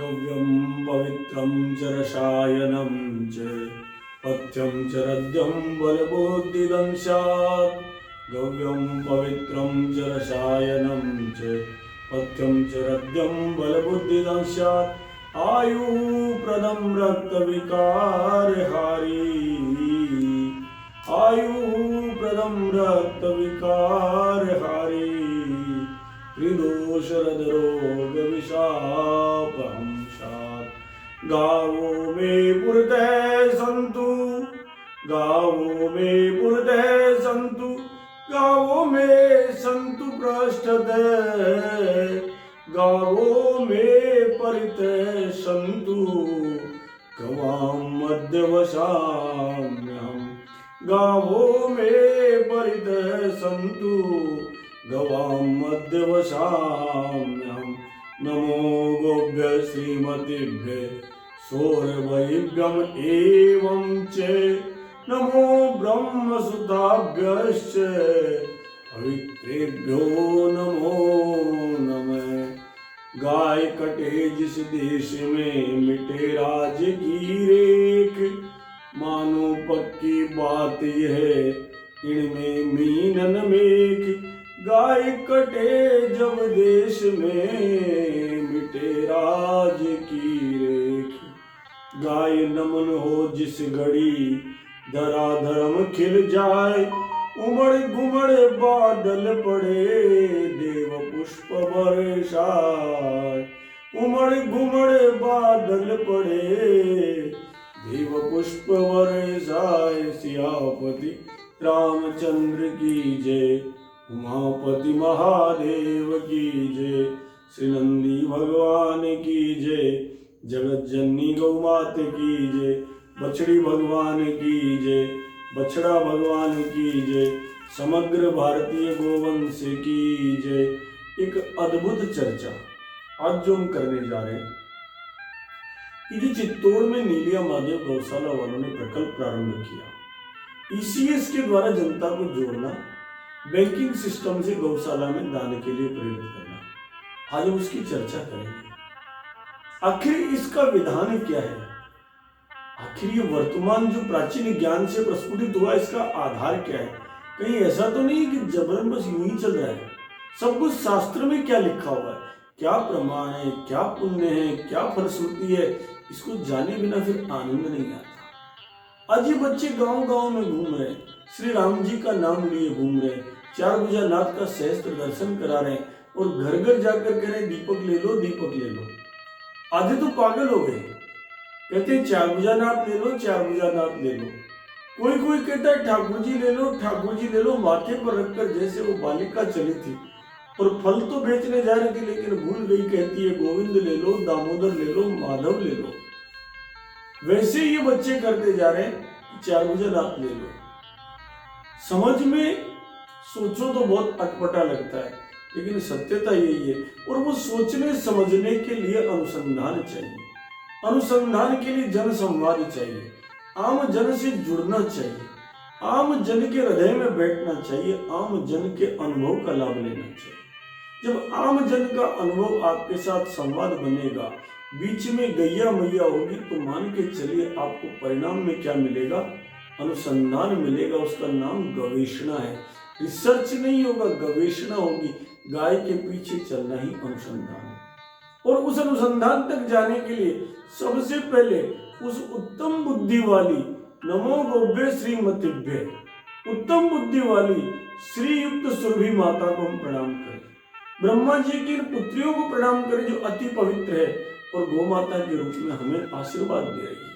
गव्यं पवित्रं च रसायनं च पथ्यं च रद्यं बलबुद्धिदं स्यात्। गव्यं पवित्रं च रसायनं च पथ्यं च रद्यं बलबुद्धिदं स्यात्। आयुप्रदं रक्तविकारहारी आयुप्रदं रक्तविकारहारी त्रिदोषरदरोगविशापहंसात्। गावो मे पुरतः सन्तु गावो मे पुरतः सन्तु गावो मे सन्तु पृष्ठतः गावो मे परितः सन्तु गवां मध्यवसाम्यहम्। गावो मे परितः सन्तु गवां मध्यवसाम्यहम्। नमो गोभ्य श्रीमतीभ्य सौरभैभ्यम एवं च नमो ब्रह्मसुताभ्यश्च पवित्रेभ्यो नमो नमः। गाय कटे जिस देश में मिटे राज की रेख, मानो पक्की बात यह इनमें मीनन मेघ। गाय कटे जब देश में मिटे राज की रेख, गाय नमन हो जिस घड़ी धराधर्म खिल जाए। उमड़ घुमड़ बादल पड़े देव पुष्प बरसाए। उमड़ घुमड़ बादल पड़े देव पुष्प बरसाए। सियापति रामचंद्र की जय, उमापति महादेव की जय, श्री नंदी भगवान की जय, जगत जननी गौ माता की जय, बछड़ी भगवान की जय, बछड़ा भगवान की जय, समग्र भारतीय गोवंश की जय। एक अद्भुत चर्चा आज जो हम करने जा रहे हैं, ये जो चित्तौड़ में नीलिया महादेव गौशाला वालों ने प्रकल्प प्रारंभ किया, ईसीएस के द्वारा जनता को जोड़ना, बैंकिंग सिस्टम से गौशाला में दान के लिए प्रेरित करना, आज हम उसकी चर्चा करेंगे। आखिर इसका विधान क्या है? आखिर ये वर्तमान जो प्राचीन ज्ञान से प्रस्फुटित हुआ, इसका आधार क्या है? कहीं ऐसा तो नहीं कि जबरन बस यूं ही चल रहा है? सब कुछ शास्त्र में क्या लिखा हुआ है, क्या प्रमाण है, क्या पुण्य है, क्या फलश्रुति है, इसको जाने बिना फिर आनंद नहीं आता। आज ये बच्चे गांव गांव में घूम रहे हैं, श्री राम जी का नाम लिए घूम रहे हैं, चार भुजा नाथ का सहस्त्र दर्शन करा रहे हैं और घर घर जाकर कह रहे दीपक ले लो, दीपक ले लो। आधे तो पागल हो गए, कहते हैं चार भुजा नाथ ले लो, चार भुजा नाथ ले लो। कोई कोई कहता है ठाकुर जी ले लो, ठाकुर जी ले लो, माथे पर रखकर जैसे वो बालिका चली थी और फल तो बेचने जा रही थी लेकिन भूल गई, कहती है गोविंद ले लो, दामोदर ले लो, माधव ले लो। वैसे ये बच्चे करते जा रहे हैं, चार भुजा नाथ ले लो। समझ में सोचो तो बहुत अटपटा लगता है, लेकिन सत्यता यही है। और वो सोचने समझने के लिए अनुसंधान चाहिए, अनुसंधान के लिए जन संवाद चाहिए, आम जन से जुड़ना चाहिए, आम जन के हृदय में बैठना चाहिए, आम जन के अनुभव का लाभ लेना चाहिए। जब आम जन का अनुभव आपके साथ संवाद बनेगा, बीच में गैया मैया होगी, तो मान के चलिए आपको परिणाम में क्या मिलेगा? अनुसंधान मिलेगा। उसका नाम गवेषणा है। रिसर्च नहीं होगा, गवेषणा होगी। गाय के पीछे चलना ही अनुसंधान है। और उस अनुसंधान तक जाने के लिए सबसे पहले उस उत्तम बुद्धि वाली, नमो गोभ्य श्रीमतीभ्य, उत्तम बुद्धि वाली श्रीयुक्त सुरभि माता को हम प्रणाम करें। ब्रह्मा जी की पुत्रियों को प्रणाम करें जो अति पवित्र है और गौ माता के रूप में हमें आशीर्वाद दे रही है।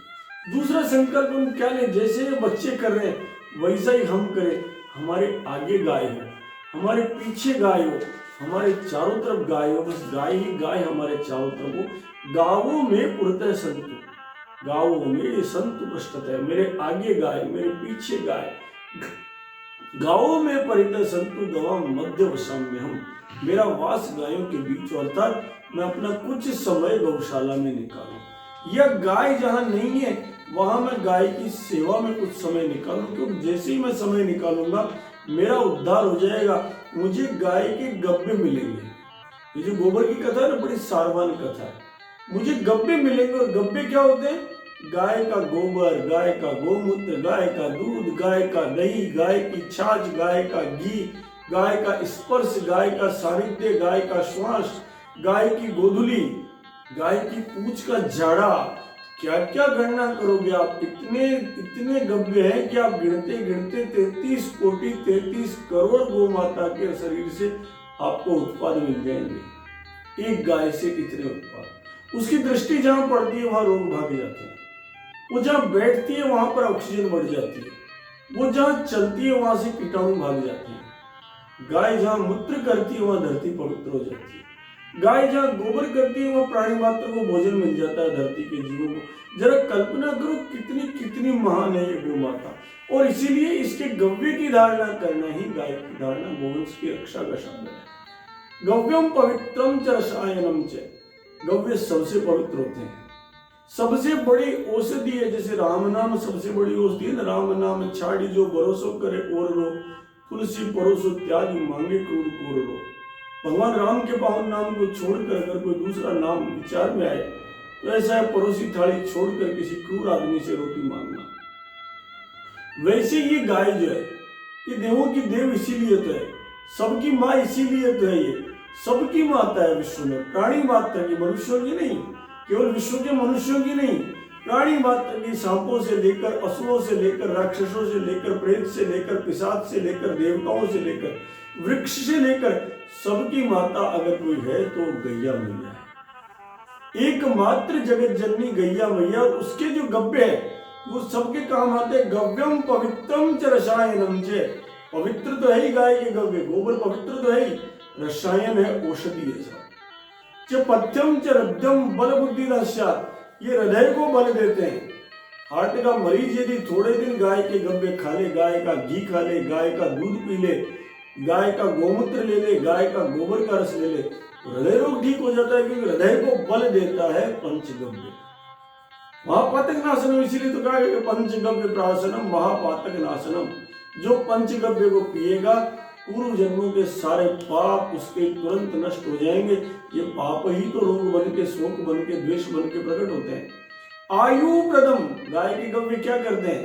दूसरा संकल्प हम क्या लें? जैसे ये बच्चे कर रहे हैं वैसा ही हम करें। हमारे आगे गाय हो, हमारे पीछे गाय हो, हमारे चारों तरफ गाय हो, बस गाय ही गाय हमारे चारों तरफ हो। गावों में पुरतः संतु, गावों में संतु पृष्ठतः, मेरे आगे गाय, मेरे पीछे गाय। गावों में परितः संतु गवां मध्य वसाम्यहम्, मेरा वास गायों के बीच, अर्थात मैं अपना कुछ समय गौशाला में निकालूं। यह गाय जहां नहीं है वहां मैं गाय की सेवा में कुछ समय निकालूं, क्योंकि जैसे ही मैं समय निकालूंगा मेरा उद्धार हो जाएगा, मुझे गाय के गब्बे मिलेंगे। ये जो गोबर की कथा है ना, बड़ी सारवान कथा है। मुझे गब्बे मिलेंगे। और गब्बे क्या होते हैं? गाय का गोबर, गाय का गोमूत्र, गाय का दूध, गाय का दही, गाय की छाछ, गाय का घी, गाय का स्पर्श, गाय का सानिध्य, गाय का श्वास, गाय की गोधुली, गाय की पूंछ का झाड़ा। क्या क्या गणना करोगे आप? इतने इतने गब्बे हैं कि आप गिनते गिनते 33 कोटि 33 करोड़ गौ माता के शरीर से आपको उत्पाद मिल जाएंगे। एक गाय से इतने उत्पाद। उसकी दृष्टि जहां पड़ती है वहां रोग भाग जाते हैं। वो जहां बैठती है वहां पर ऑक्सीजन बढ़ जाती है। वो जहां चलती है वहां से कीटाणु भाग जाते हैं। गाय जहां मूत्र करती है वहां धरती पवित्र हो जाती है। गाय जहां गोबर करती है वहां प्राणी मात्र को भोजन मिल जाता है, धरती के जीवों को। जरा कल्पना करो कितनी कितनी महान है ये गौ माता। और इसीलिए इसके गव्य की धारणा करना ही गाय की धारणा गोवंश की रक्षा का साधन है। गव्यम पवित्रम च रसायनम च। गव्य सबसे पवित्र होते हैं। सबसे बड़ी औषधि है। जैसे राम नाम सबसे बड़ी औषधि है ना, राम नाम छाड़ी जो भरोसो करे और रो, तुलसी परोसो त्यागी मांगे क्रूर कोर रो। भगवान राम के पावन नाम को छोड़कर अगर कोई दूसरा नाम विचार में आए तो ऐसा है परोसी थाली छोड़कर किसी क्रूर आदमी से रोटी मांगना। वैसे ये गाय जो है ये देवों की देव इसीलिए तो है, सबकी माँ इसीलिए तो है। ये सबकी माता है विश्व में, प्राणी मात्र की, मनुष्यों की नहीं। केवल विश्व के मनुष्यों की नहीं, प्राणी मात्र की, सांपों से लेकर असुरों से लेकर राक्षसों से लेकर प्रेत से लेकर पिशाच से लेकर देवताओं से लेकर वृक्ष से लेकर सबकी माता अगर कोई है तो गैया मैया है। एकमात्र जगत जननी गैया मैया। और उसके जो गब्बे है वो सबके काम आते हैं। गव्यम पवित्रम च रसायनम च। पवित्र तो है ही गाय के गव्य, गोबर पवित्र तो है ही, रसायन है, औषधि है सब। च पथ्यम च रब्धम बल बुद्धि दस्यात्। ये हृदय को बल देते हैं। हार्ट का मरीज यदि थोड़े दिन गाय के गब्बे खा ले, गाय का घी खा ले, गाय का दूध पी ले, गाय का गोमूत्र ले ले, गाय का गोबर का रस ले ले, तो हृदय रोग ठीक हो जाता है। क्योंकि हृदय को बल देता है पंचगव्य। महापातक नाशनम, इसीलिए तो कहा गया पंचगव्य प्राशनम महापातक नाशनम। जो पंचगव्य को पिएगा पूर्व जन्मों के सारे पाप उसके तुरंत नष्ट हो जाएंगे। ये पाप ही तो रोग बन के, शोक बन के, द्वेष बन के प्रकट होते हैं। आयु प्रदम, गाय के गव्य क्या करते हैं?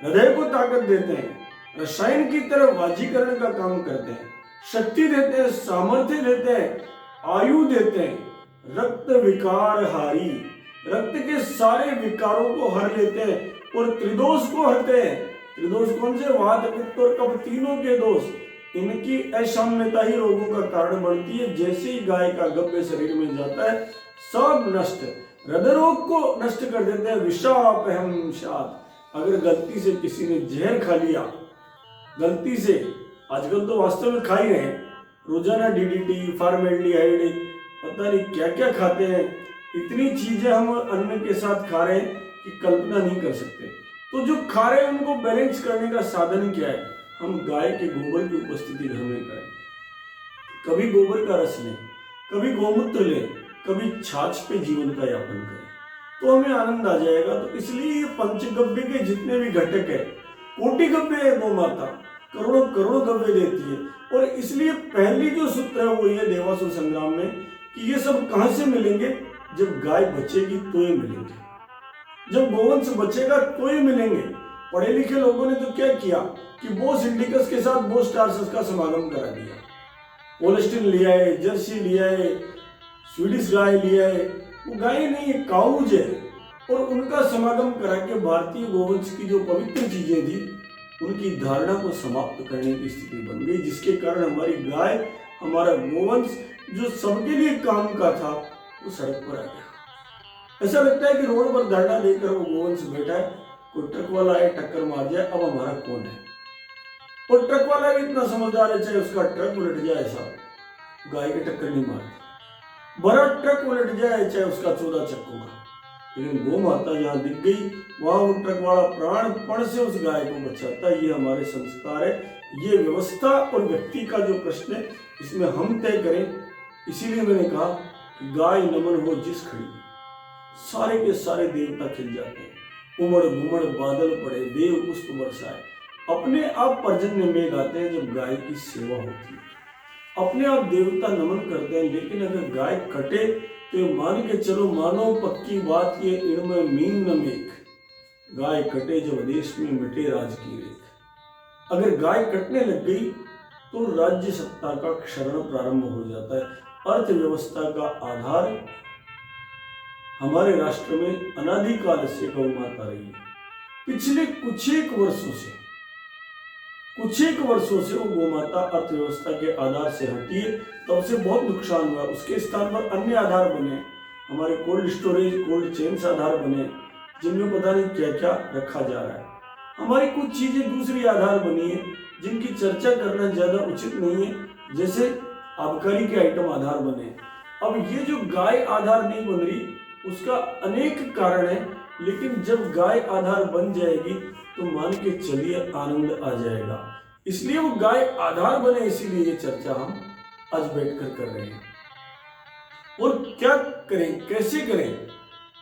हृदय को ताकत देते हैं, रसायन की तरह वाजीकरण का काम करते हैं, शक्ति देते हैं, सामर्थ्य देते हैं, आयु देते हैं, रक्त विकार हारी, रक्त के सारे विकारों को हर लेते हैं और त्रिदोष को हरते हैं। त्रिदोष कौन से? वात पित्त और कफ, तीनों के दोष। इनकी असाम्यता ही रोगों का कारण बनती है। जैसे ही गाय का गव्य शरीर में जाता है सब नष्ट, हृदय रोग को नष्ट कर देते हैं। विषापहम शात। अगर गलती से किसी ने जहर खा लिया, गलती से, आजकल तो वास्तव में खा ही रहे हैं, रोजाना डीडीटी, फॉर्मेल्डिहाइड, पता नहीं क्या क्या खाते हैं। इतनी चीजें हम अन्न के साथ खा रहे हैं कि कल्पना नहीं कर सकते। तो जो खा रहे हैं उनको बैलेंस करने का साधन क्या है? हम गाय के गोबर की उपस्थिति घर में करें। कभी गोबर का रस लें, कभी गोमूत्र लें, कभी छाछ पे जीवन का यापन करें, तो हमें आनंद आ जाएगा। तो इसलिए ये पंचगव्य के जितने भी घटक है, कोटि गव्य है गौ माता, करोड़ों करोड़ों गव्य देती है। और इसलिए पहली जो सूत्र है वो ये देवासुर संग्राम में कि ये सब कहां से मिलेंगे? जब गाय बचेगी तो ये मिलेंगे, जब गोवंश बचेगा तो ये मिलेंगे। पढ़े लिखे लोगों ने तो क्या किया कि बोस इंडिकस के साथ बोस टार्सस का समागम करा दिया। होल्स्टीन लिया है, जर्सी लिया है, स्वीडिश गाय लिया है। वो गाय नहीं है, काउज है। और उनका समागम करा के भारतीय गोवंश की जो पवित्र चीजें थी उनकी धारणा को समाप्त करने की स्थिति बन गई, जिसके कारण हमारी गाय, हमारा गोवंश जो सबके लिए काम का था वो सड़क पर आ गया। ऐसा लगता है कि रोड पर धरना लेकर वो गोवंश बैठा है, कोई ट्रक वाला आए टक्कर मार जाए, अब हमारा कौन है? और ट्रक वाला भी इतना समझदार है, चाहे उसका ट्रक उलट जाए साहब, गाय के टक्कर नहीं मारती। बड़ा ट्रक उलट जाए चाहे उसका 14 चक्कों का, लेकिन गौ माता जहाँ दिख गई वहां वो ट्रक वाला प्राणपण से उस गाय को बचाता है। ये हमारे संस्कार है, ये व्यवस्था और व्यक्ति का जो प्रश्न है इसमें हम तय करें। इसीलिए मैंने कहा कि गाय नमन हो जिस खड़ी, सारे के सारे देवता खिल जाते हैं। उमड़ घुमड़ बादल पड़े, देव पुष्प बरसाए, अपने आप पर्जन्य मेघ आते हैं जब गाय की सेवा होती है। अपने आप देवता नमन करते हैं, लेकिन अगर गाय कटे तो मान के चलो, मानो पक्की बात ये इनमें मीन न मेख, गाय कटे जब देश में मिटे राज की रेख। अगर गाय कटने लग गई तो राज्य सत्ता का क्षरण प्रारंभ हो जाता है। अर्थव्यवस्था का आधार हमारे राष्ट्र में अनादिकाल से गौ माता रही है। पिछले कुछ एक वर्षों से वो गौ माता अर्थव्यवस्था के आधार से हटी है, तो उससे बहुत नुकसान हुआ। उसके स्थान पर अन्य आधार बने, हमारे कोल्ड स्टोरेज, कोल्ड चेन्स आधार बने, जिनमें पता नहीं क्या क्या रखा जा रहा है। हमारी कुछ चीजें दूसरी आधार बनी है, जिनकी चर्चा करना ज्यादा उचित नहीं है, जैसे आबकारी के आइटम आधार बने। अब ये जो गाय आधार नहीं बन रही, उसका अनेक कारण है, लेकिन जब गाय आधार बन जाएगी तो मान के चलिए आनंद आ जाएगा। इसलिए वो गाय आधार बने, इसीलिए ये चर्चा हम आज बैठकर कर रहे हैं। और क्या करें, कैसे करें?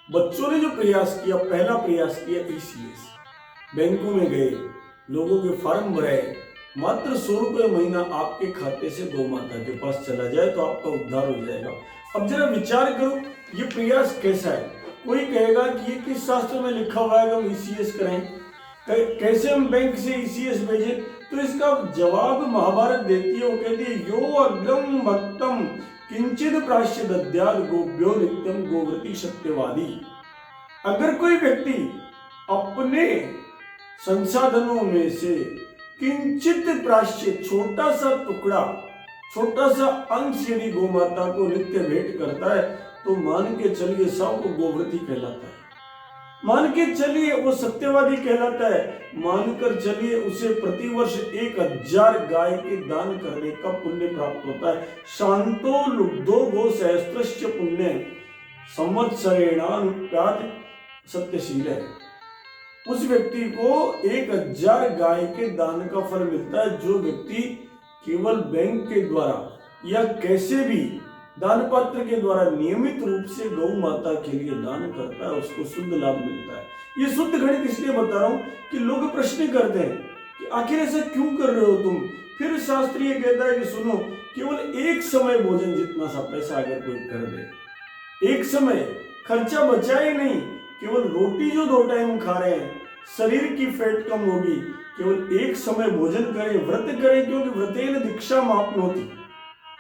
बच्चों ने जो प्रयास किया, पहला प्रयास किया ईसीएस, बैंकों में गए, लोगों के फॉर्म भराए, मात्र 100 रुपये महीना आपके खाते से गौ माता के पास चला जाए तो आपका उद्धार हो जाएगा। अब जरा विचार करो, ये प्रयास कैसा है? कोई कहेगा कि ये किस शास्त्र में लिखा हुआ है कि हम ईसीएस करें, कैसे हम बैंक से ईसीएस भेजें? तो इसका जवाब महाभारत देती है। वो कहती है, यो अग्रम भक्तम किंचित प्राश्य दद्याद गोभ्यो नित्यम गोव्रती सत्यवादी। अगर कोई व्यक्ति अपने संसाधनों में से किंचित प्राश्य, छोटा सा टुकड़ा, छोटा सा अंश यदि गौ माता को नित्य भेंट करता है तो मान के चलिए सब को गोव्रती कहलाता है, मान के चलिए वो सत्यवादी कहलाता है, मानकर चलिए उसे प्रतिवर्ष 1000 गाय के दान करने का पुण्य प्राप्त होता है। शांतो लुब्धो गो सहस्त्रश्च पुण्य संवत्सरेणानुप्यात सत्यशील है। उस व्यक्ति को 1000 गाय के दान का फल मिलता है। जो व्यक्ति केवल बैंक के द्वारा या कैसे भी दान पात्र के द्वारा नियमित रूप से गौ माता के लिए दान करता है, उसको शुद्ध लाभ मिलता है। ये शुद्ध गणित इसलिए बता रहा हूं कि लोग प्रश्न करते हैं कि आखिर ऐसा क्यों कर रहे हो तुम? फिर शास्त्र ये कहता है कि सुनो, केवल एक समय भोजन जितना सा पैसा अगर कोई कर दे, एक समय खर्चा बचाए नहीं, केवल रोटी जो 2 टाइम खा रहे हैं, शरीर की फैट कम होगी। केवल एक समय भोजन करें, व्रत करें, क्योंकि व्रतेन दीक्षा माप्नोति,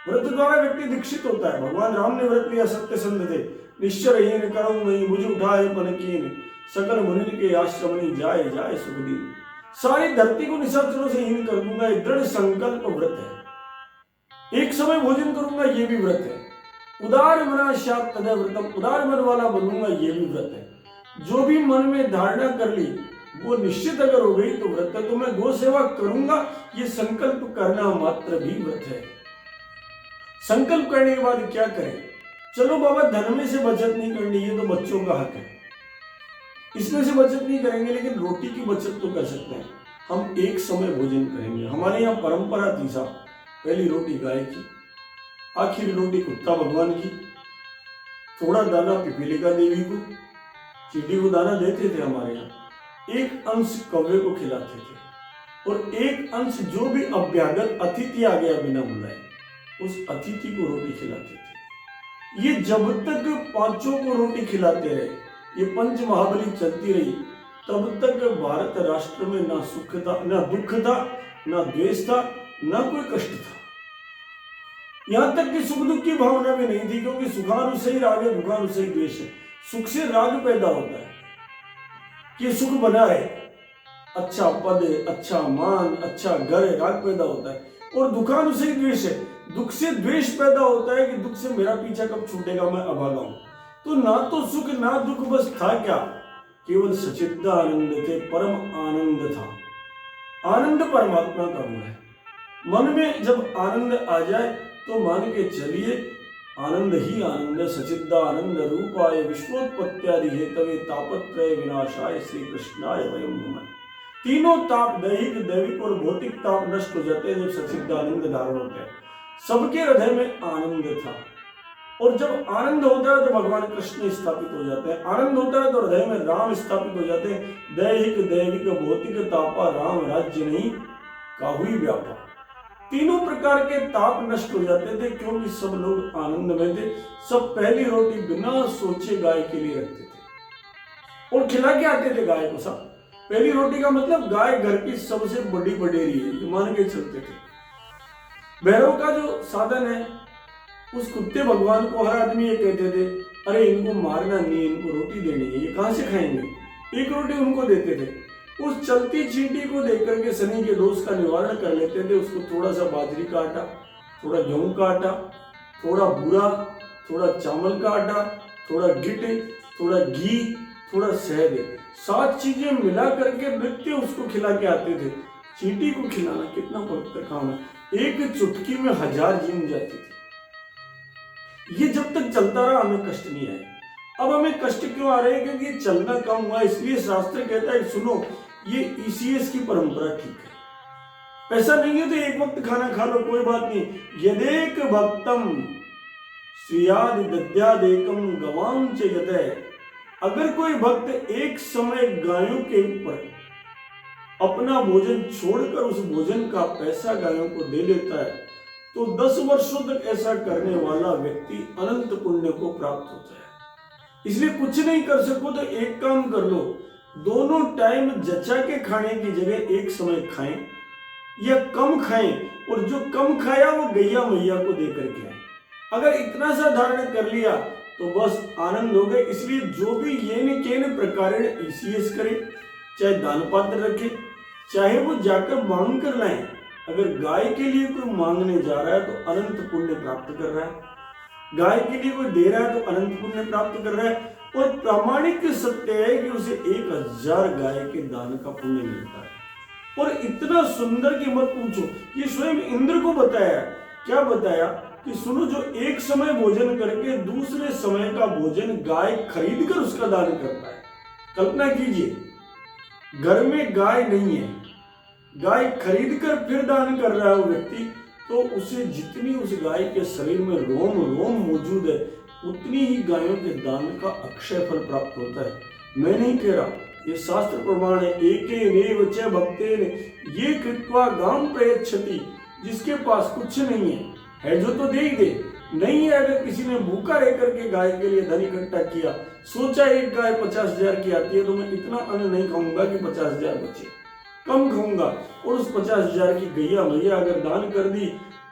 व्रत द्वारा व्यक्ति दीक्षित होता है। भगवान राम ने व्रत लिया, सत्य संध थे, निश्चर करो नहीं मुझे उठाए पनकीन, सकल मुनि के आश्रमणी जाए जाए सुखदीन। सारी धरती को निशाचरों से हीन कर दूंगा, ये दृढ़ संकल्प व्रत है। एक समय भोजन करूंगा, ये भी व्रत है। उदार मना शात तद व्रतम, उदार मन वाला बनूंगा, ये भी व्रत है। जो भी मन में धारणा कर ली वो निश्चित अगर हो गई तो व्रत है। तो मैं गो सेवा करूंगा, ये संकल्प करना मात्र भी व्रत है। संकल्प करने के बाद क्या करें? चलो बाबा, धन में से बचत नहीं करनी, ये तो बच्चों का हक है, इसमें से बचत नहीं करेंगे, लेकिन रोटी की बचत तो कर सकते हैं। हम एक समय भोजन करेंगे। हमारे यहाँ परंपरा थी साहब, पहली रोटी गाय की, आखिरी रोटी कुत्ता भगवान की, थोड़ा दाना पिपीलिका देवी को, चींटी को दाना देते थे हमारे यहाँ, एक अंश कौवे को खिलाते थे, और एक अंश जो भी अभ्यागत अतिथि आ गया बिना बुलाए, उस अतिथि को रोटी खिलाते थे। ये जब तक 5 को रोटी खिलाते रहे, ये पंच महाबली चलती रही, तब तक भारत राष्ट्र में ना सुख था, ना दुख था, ना द्वेष था, ना कोई कष्ट था। यहां तक कि सुख दुख की भावना भी नहीं थी, क्योंकि सुखानुसई राग है, दुखानुसई द्वेष है। सुख से राग पैदा होता है कि सुख बना रहे, अच्छा पद, अच्छा मान, अच्छा घर, राग पैदा होता है। और दुखानुसई द्वेष है, दुख से द्वेष पैदा होता है कि दुख से मेरा पीछा कब छूटेगा, मैं अभागा हूं। तो ना तो सुख ना दुख, बस था क्या? केवल सच्चिदानंद थे, परम आनंद था। आनंद परमात्मा का गुण है। मन में जब आनंद आ जाए तो मान के चलिए आनंद ही आनंद, सच्चिदानंद रूपाय विश्वोत्पत्त्यादि हेतवे तापत्रय विनाशाय श्री कृष्णाय वयं नमः। तीनों ताप, दैहिक, दैविक और भौतिक ताप नष्ट हो जाते हैं जब सच्चिदानंद धारण होते हैं। सबके हृदय में आनंद था, और जब आनंद होता है तो भगवान कृष्ण स्थापित हो जाते हैं। आनंद होता है तो हृदय में राम स्थापित हो जाते हैं। दैहिक, दैविक, भौतिक तापा, राम राज्य नहीं काहुई व्यापा। तीनों प्रकार के ताप नष्ट हो जाते थे, क्योंकि सब लोग आनंद में थे। सब पहली रोटी बिना सोचे गाय के लिए रखते थे और खिला के आते थे गाय को। सब पहली रोटी का मतलब गाय घर की सबसे बड़ी बडेरी है, ये मान के चलते थे। भैरव का जो साधन है, उस कुत्ते भगवान को हर आदमी ये कहते थे, अरे इनको मारना नहीं, इनको रोटी देनी है, ये कहाँ से खाएंगे। एक रोटी उनको देते थे। उस चलती चींटी को देख करके शनि के दोष का निवारण कर लेते थे। उसको थोड़ा सा बाजरी का आटा, थोड़ा गेहूं का आटा, थोड़ा बूरा, थोड़ा चावल का आटा, थोड़ा गिट, थोड़ा घी, थोड़ा शहद, 7 चीजें मिला करके नृत्य उसको खिला के आते थे। चींटी को खिलाना कितना पवित्र काम है, एक चुटकी में 1000 जीव जाती थी। ये जब तक चलता रहा हमें कष्ट नहीं आए। अब हमें कष्ट क्यों आ रहे हैं, क्योंकि ये चलना कम हुआ। इसलिए शास्त्र कहता है, सुनो ये ईसीएस की परंपरा ठीक है, पैसा नहीं है तो एक वक्त खाना खा लो, कोई बात नहीं। यदेक भक्तम श्रियादि दद्यादेकम गवाम च यतः, अगर कोई भक्त एक समय गायों के ऊपर अपना भोजन छोड़कर उस भोजन का पैसा गायों को दे देता है, तो 10 वर्षों तक ऐसा करने वाला व्यक्ति अनंत पुण्य को प्राप्त होता है। इसलिए कुछ नहीं कर सको तो एक काम कर लो, दोनों टाइम जचा के खाने की जगह एक समय खाएं या कम खाएं, और जो कम खाया वो गैया मैया को दे करके आए। अगर इतना सा धारण कर लिया तो बस आनंद हो गए। इसलिए जो भी येन केन प्रकारेण ईसीएस करे, चाहे दान पात्र रखे, चाहे वो जाकर मांग कर लाएं। अगर गाय के लिए कोई मांगने जा रहा है तो अनंत पुण्य प्राप्त कर रहा है, गाय के लिए कोई दे रहा है तो अनंत पुण्य प्राप्त कर रहा है। और प्रामाणिक सत्य है कि उसे 1000 गाय के दान का पुण्य मिलता है। और इतना सुंदर कि मत पूछो, ये स्वयं इंद्र को बताया। क्या बताया कि सुनो, जो एक समय भोजन करके दूसरे समय का भोजन गाय खरीद कर उसका दान करता है। कल्पना कीजिए, घर में गाय नहीं है, गाय खरीद कर फिर दान कर रहा है वो व्यक्ति, तो उसे जितनी उस गाय के शरीर में रोम रोम मौजूद है, उतनी ही गायों के दान का अक्षय फल प्राप्त होता है। मैं नहीं कह रहा, ये शास्त्र प्रमाण है। एकेनेव च भक्तेन ये कृत्वा गाम प्रयच्छति, जिसके पास कुछ नहीं है जो तो दे ही दे, नहीं है अगर किसी ने भूखा रह करके गाय के लिए धन इकट्ठा किया, सोचा एक गाय 50,000 की आती है तो मैं इतना अन्न नहीं खाऊंगा कि 50,000 बचे, कम खाऊंगा, और उस 50,000 की गैया मैया अगर दान कर दी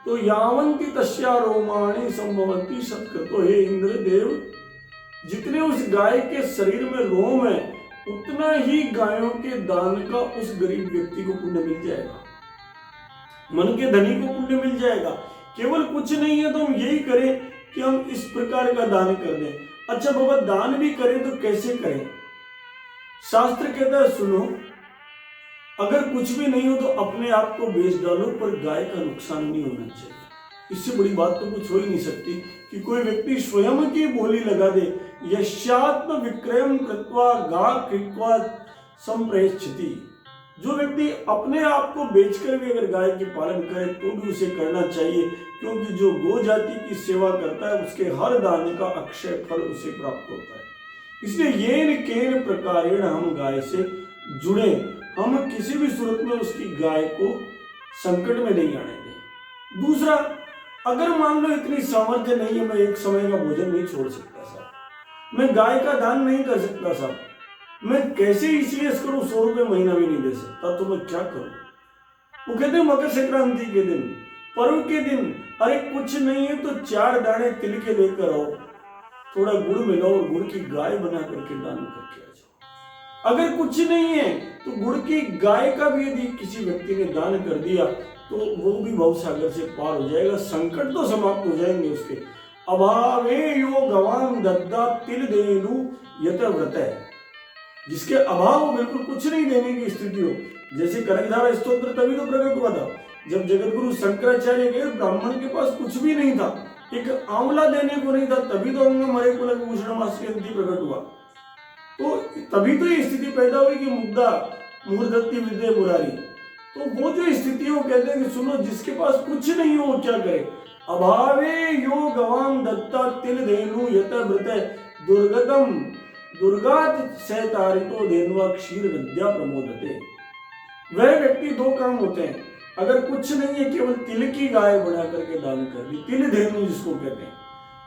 तो यावंती तस्या रोमाणी संभवंती सत्कृतो। हे इंद्र देव, जितने उस गाय के शरीर में रोम है उतना ही गायों के दान का उस गरीब व्यक्ति को पुण्य मिल जाएगा, मन के धनी को पुण्य मिल जाएगा। केवल कुछ नहीं है तो हम यही करें कि हम इस प्रकार का दान कर दें। अच्छा बाबा, दान भी करें तो कैसे करें? शास्त्र कहता है, सुनो, अगर कुछ भी नहीं हो तो अपने आप को बेच डालो, पर गाय का नुकसान नहीं होना चाहिए। इससे बड़ी बात तो कुछ हो ही नहीं सकती कि कोई व्यक्ति स्वयं की बोली लगा दे। यस्यात्म विक्रयम कृत्वा गा कृत्वा संप्रेक्षति, जो व्यक्ति अपने आप को बेचकर भी अगर गाय की पालन करे तो भी उसे करना चाहिए, क्योंकि जो गो जाति की सेवा करता है उसके हर दान का अक्षय फल उसे प्राप्त होता है। इसलिए येन केन प्रकारेण हम गाय से जुड़े, हम किसी भी सूरत में उसकी गाय को संकट में नहीं आने दें। दूसरा, अगर मान लो इतनी सामर्थ्य नहीं है, मैं एक समय का भोजन नहीं छोड़ सकता साहब, मैं गाय का दान नहीं कर सकता साहब, मैं कैसे ईसीएस करूं, 100 रुपये महीना भी नहीं दे सकता, तो मैं क्या करूं? वो कहते हैं मकर संक्रांति के दिन, पर्व के दिन, अरे कुछ नहीं है तो 4 दाने तिल के लेकर आओ, थोड़ा गुड़ मिलाओ और गुड़ की गाय बना करके दान करके आ जाओ। अगर कुछ नहीं है तो गुड़ की गाय का भी यदि किसी व्यक्ति ने दान कर दिया तो वो भी भवसागर से पार हो जाएगा, संकट तो समाप्त हो जाएंगे उसके। अभावे यो गवाम दद्दा तिल देनु यत व्रत है, जिसके अभाव हो, बिल्कुल कुछ नहीं देने की स्थिति हो। जैसे कनकधारा स्तोत्र तभी तो प्रकट हुआ था जब जगतगुरु शंकराचार्य गए, ब्राह्मण के पास कुछ भी नहीं था, एक आंवला देने को नहीं था, तभी तो अंग मरे कुल भूषणमास्यन्ति प्रकट हुआ। तो तभी तो ये स्थिति पैदा हुई कि मुग्धा मूर्धत्ति विद्या मुरारी। तो वो जो स्थिति है वो कहते हैं कि सुनो, जिसके पास कुछ नहीं हो वो क्या करे? अभावे यो गवाम दत्ता तिल धेनु यत व्रत दुर्गतम दुर्गात सहतारितो धेनुआ क्षीर विद्या प्रमोदते। वह व्यक्ति 2 काम होते हैं, अगर कुछ नहीं है, केवल तिल की गाय बना करके दान कर दी, तिल धेनु जिसको कहते हैं,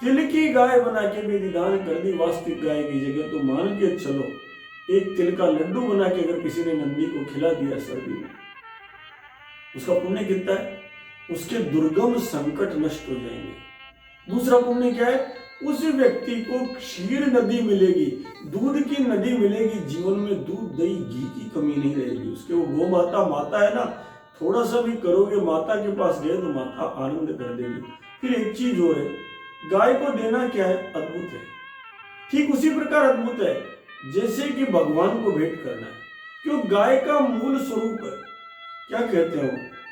तिल की गाय बना के भी यदि दान कर दी वास्तविक गाय की जगह, तो मान के चलो एक तिल का लड्डू बना के अगर किसी ने नंदी को खिला दिया सर्दी में, उसका पुण्य कितना है? उसके दुर्गम संकट नष्ट हो जाएंगे। दूसरा पुण्य क्या है? उस व्यक्ति को क्षीर नदी मिलेगी, दूध की नदी मिलेगी, जीवन में दूध दही घी की कमी नहीं रहेगी। उसके वो गौ माता माता है ना, थोड़ा सा भी करोगे माता के पास गए तो माता आनंद कर देगी। फिर एक चीज और है, गाय को देना क्या है? अद्भुत है। ठीक उसी प्रकार अद्भुत है जैसे कि भगवान को भेंट करना है, क्यों? गाय का मूल स्वरूप है, क्या कहते हो?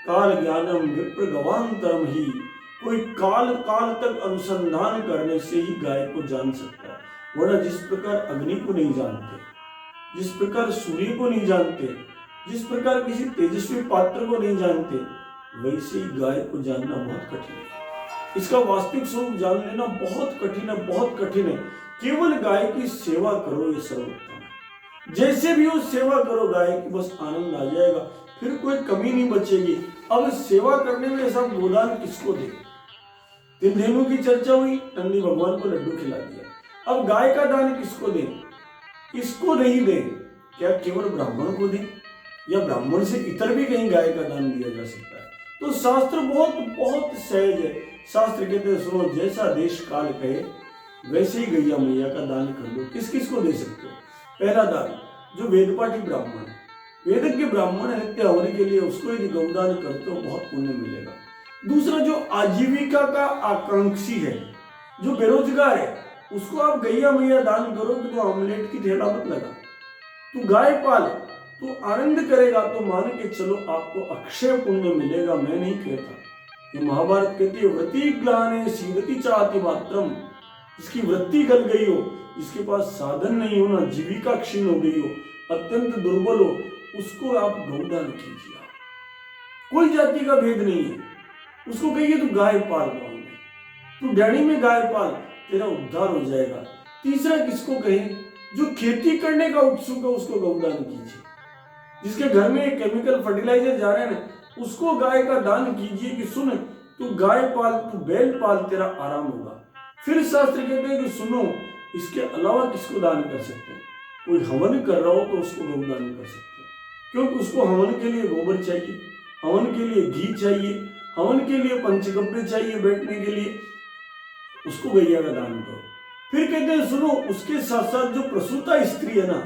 काल ज्ञानम विप्र गवांतरम ही, कोई काल काल तक अनुसंधान करने से ही गाय को जान सकता है। वरना जिस प्रकार अग्नि को नहीं जानते, जिस प्रकार सूर्य को नहीं जानते, जिस प्रकार किसी तेजस्वी पात्र को नहीं जानते, वैसे ही गाय को जानना बहुत कठिन है। इसका वास्तविक स्वरूप जान लेना बहुत कठिन है, बहुत कठिन है। केवल गाय की सेवा करो, ये सर्वोत्तम है। जैसे भी हो सेवा करो गाय की, बस आनंद आ जाएगा, फिर कोई कमी नहीं बचेगी। अब सेवा करने में सब गोदान किसको दे? तिल धेनु की चर्चा हुई, नंदी भगवान को लड्डू खिला दिया। अब गाय का दान किसको दे? किसको नहीं दे? क्या केवल ब्राह्मण को दे, या ब्राह्मण से इतर भी कहीं गाय का दान दिया जा सकता है? तो शास्त्र बहुत बहुत सहज है। शास्त्र कहते हैं, सुनो जैसा देश काल कहे वैसे ही गैया मैया का दान कर दो। किस किस को दे सकते हो? पहला दान, जो वेदपाठी ब्राह्मण है, वेदज्ञ ब्राह्मण है, नित्य होने के लिए उसको यदि गौदान करते हो बहुत पुण्य मिलेगा। दूसरा, जो आजीविका का आकांक्षी है, जो बेरोजगार है, उसको आप गैया मैया दान करोगे तो ऑमलेट की ठेला मत लगा, तू गाय पाल, तू आनंद करेगा, तो मान के चलो आपको अक्षय पुण्य मिलेगा। मैं नहीं कहता, ये महाभारत कहती है, व्रति ग्लाने सीदति चाति मात्रम, जिसकी वृत्ति गल गई हो, जिसके पास साधन नहीं हो ना, जीविका क्षीण हो गई हो, अत्यंत दुर्बल हो, उसको आप गौदान कीजिए। कोई जाति का भेद नहीं है। उसको कहिए तू गाय पाल गाँव में, तू डैडी में गाय पाल, तेरा उद्धार हो जाएगा। तीसरा किसको कहें? जो खेती करने का उत्सुक है उसको गौदान कीजिए। जिसके घर में केमिकल फर्टिलाइजर जा रहे हैं ना, उसको गाय का दान कीजिए कि सुन तू गाय पाल, तू बैल पाल, तेरा आराम होगा। फिर शास्त्र कहते हैं कि सुनो, इसके अलावा किसको दान कर सकते हैं? कोई हवन कर रहा हो तो उसको गौदान कर सकते हैं, क्योंकि उसको हवन के लिए गोबर चाहिए, हवन के लिए घी चाहिए, हवन के लिए पंचगव्य चाहिए बैठने के लिए, उसको गैया का दान करो। फिर कहते हैं सुनो, उसके साथ साथ जो प्रसूता स्त्री है ना,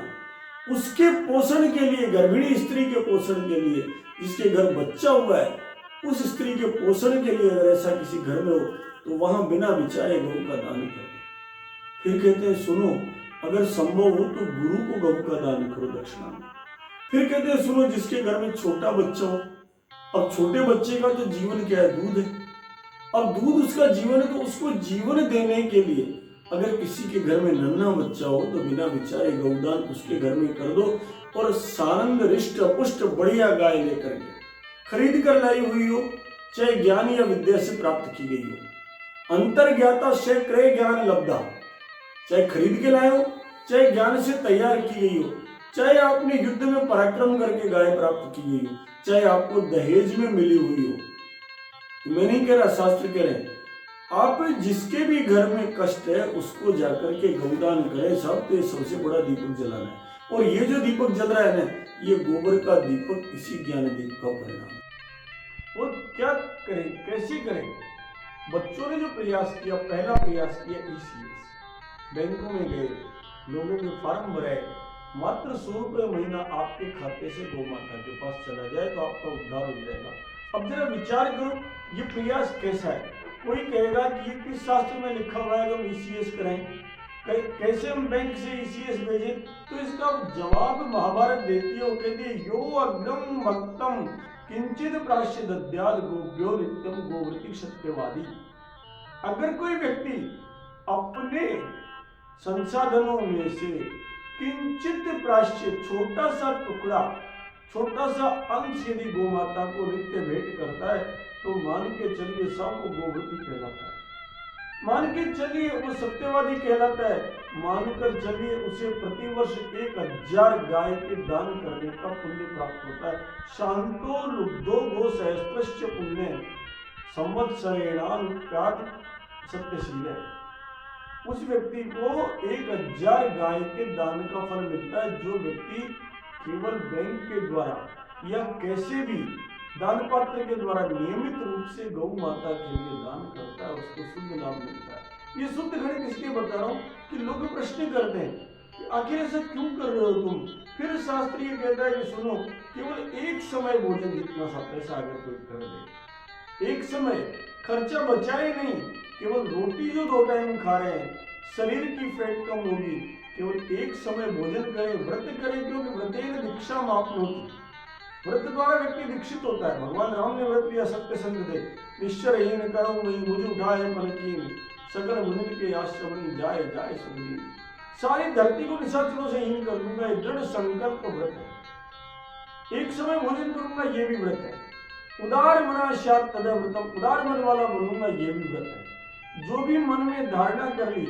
उसके पोषण के लिए, गर्भिणी स्त्री के पोषण के लिए, जिसके घर बच्चा हुआ है, उस स्त्री के पोषण के लिए अगर ऐसा किसी घर में हो तो वहां बिना विचारे गौ का दान करो। फिर कहते हैं सुनो, अगर संभव हो तो गुरु को गौ का दान करो दक्षिणा में। फिर कहते हैं सुनो, जिसके घर में छोटा बच्चा हो, अब छोटे बच्चे का तो जीवन क्या है? दूध है। अब दूध उसका जीवन है, तो उसको जीवन देने के लिए अगर किसी के घर में नन्हा बच्चा हो तो बिना विचारे गौदान उसके घर में कर दो। और सानंद रिष्ट पुष्ट बढ़िया गाय लेकर के खरीद कर लाई हुई हो, चाहे ज्ञान या विद्या से प्राप्त की गई हो, अंतर ज्ञाता से क्रय ज्ञान लब्धा, चाहे खरीद के लाए हो, चाहे ज्ञान से तैयार की गई हो, चाहे आपने युद्ध में पराक्रम करके गाय प्राप्त की गई हो, चाहे आपको दहेज में मिली हुई हो। मैं नहीं कह रहा, शास्त्र कह रहे हैं, आप जिसके भी घर में कष्ट है उसको जाकर के गौदान करें साहब। तो ये सबसे बड़ा दीपक जलाना है, और ये जो दीपक जल रहा है ना, ये गोबर का दीपक इसी ज्ञान दीप का परिणाम है। वो क्या करें, कैसे करें? बच्चों ने जो प्रयास किया, पहला प्रयास किया ECS, बैंकों में गए, लोगों के फॉर्म भराए, मात्र 100 रुपये महीना आपके खाते से गौ माता के पास चला जाए तो आपका उद्धार हो जाएगा। अब जरा विचार करो, ये प्रयास कैसा है? कोई कहेगा कि ये किस शास्त्र में लिखा हुआ है हम ECS करें, कैसे हम बैंक से ECS भेजें? तो इसका जवाब महाभारत देती है, वो कहती है, यो अग्रम भक्तम किंचित प्राश्य दद्याल गोभ्यो नित्यम गोवृति सत्यवादी। अगर कोई व्यक्ति अपने संसाधनों में से किंचित प्राश्य, छोटा सा टुकड़ा, छोटा सा अंश यदि गौ माता को नित्य भेंट करता है तो मान के चलिए सब वो गोवृति कहलाता है, मान के चलिए वो सत्यवादी कहलाता है। मानकर चलिए उसे प्रतिवर्ष 1000 गाय के दान करने का पुण्य प्राप्त होता है। शांतो लुब्धो गो सहस्त्रश्च पुण्य संवत्सरेणानुप्यात सत्यशील है। उस व्यक्ति को 1000 गाय के दान का फल मिलता है। जो व्यक्ति केवल बैंक के द्वारा या कैसे भी दान पात्र के द्वारा नियमित रूप से गौ माता के लिए दान करता है उसको शुद्ध लाभ मिलता है। ये शुद्ध गणित इसलिए बता रहा हूँ कि लोग प्रश्न करते हैं कि आखिर ऐसा क्यों कर रहे हो तुम। फिर शास्त्र ये कहता है कि सुनो, केवल एक समय भोजन जितना सा पैसा अगर कोई कर दे, एक समय खर्चा बचाए नहीं, केवल रोटी जो 2 टाइम खा रहे हैं, शरीर की फैट कम होगी, केवल एक समय भोजन करें, व्रत करें, क्योंकि व्रतेन दीक्षा माप्नोति। व्रत द्वारा व्यक्ति दीक्षित होता है। भगवान राम ने व्रत लिया, सत्य संग थे, निश्चरहीन करो वही मुझे उठाए पलकीन, सकल मुनि के आश्रम जाए जाए सुखदीन। सारी धरती को निशाचरों से हीन कर दूंगा, ये दृढ़ संकल्प व्रत है। एक समय भोजन करूंगा, ये भी व्रत है। उदार मना स्यात् तद व्रतम, उदार मन वाला बनूंगा, ये भी व्रत है। जो भी मन में धारणा कर ली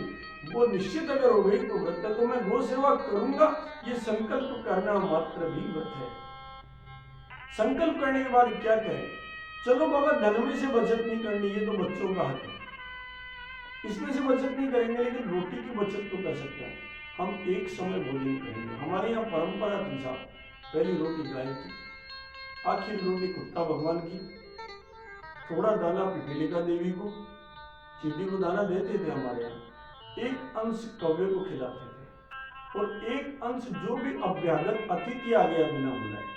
वो निश्चित अगर हो गई तो व्रत है। तो मैं गो सेवा करूंगा, ये संकल्प करना मात्र भी व्रत है। संकल्प करने के बाद क्या करें? चलो बाबा धन में से बचत नहीं करनी, ये तो बच्चों का हक है, इसमें से बचत नहीं करेंगे, लेकिन रोटी की बचत तो कर सकते हैं। हम एक समय भोजन करेंगे। हमारे यहाँ परंपरा थी साहब, पहली रोटी गाय की, आखिरी रोटी कुत्ता भगवान की, थोड़ा दाना पिपीलिका देवी को, चींटी को दाना देते थे हमारे यहाँ, एक अंश कौवे को खिलाते थे और एक अंश जो भी अभ्यागत अतिथि आ गया बिना बुलाए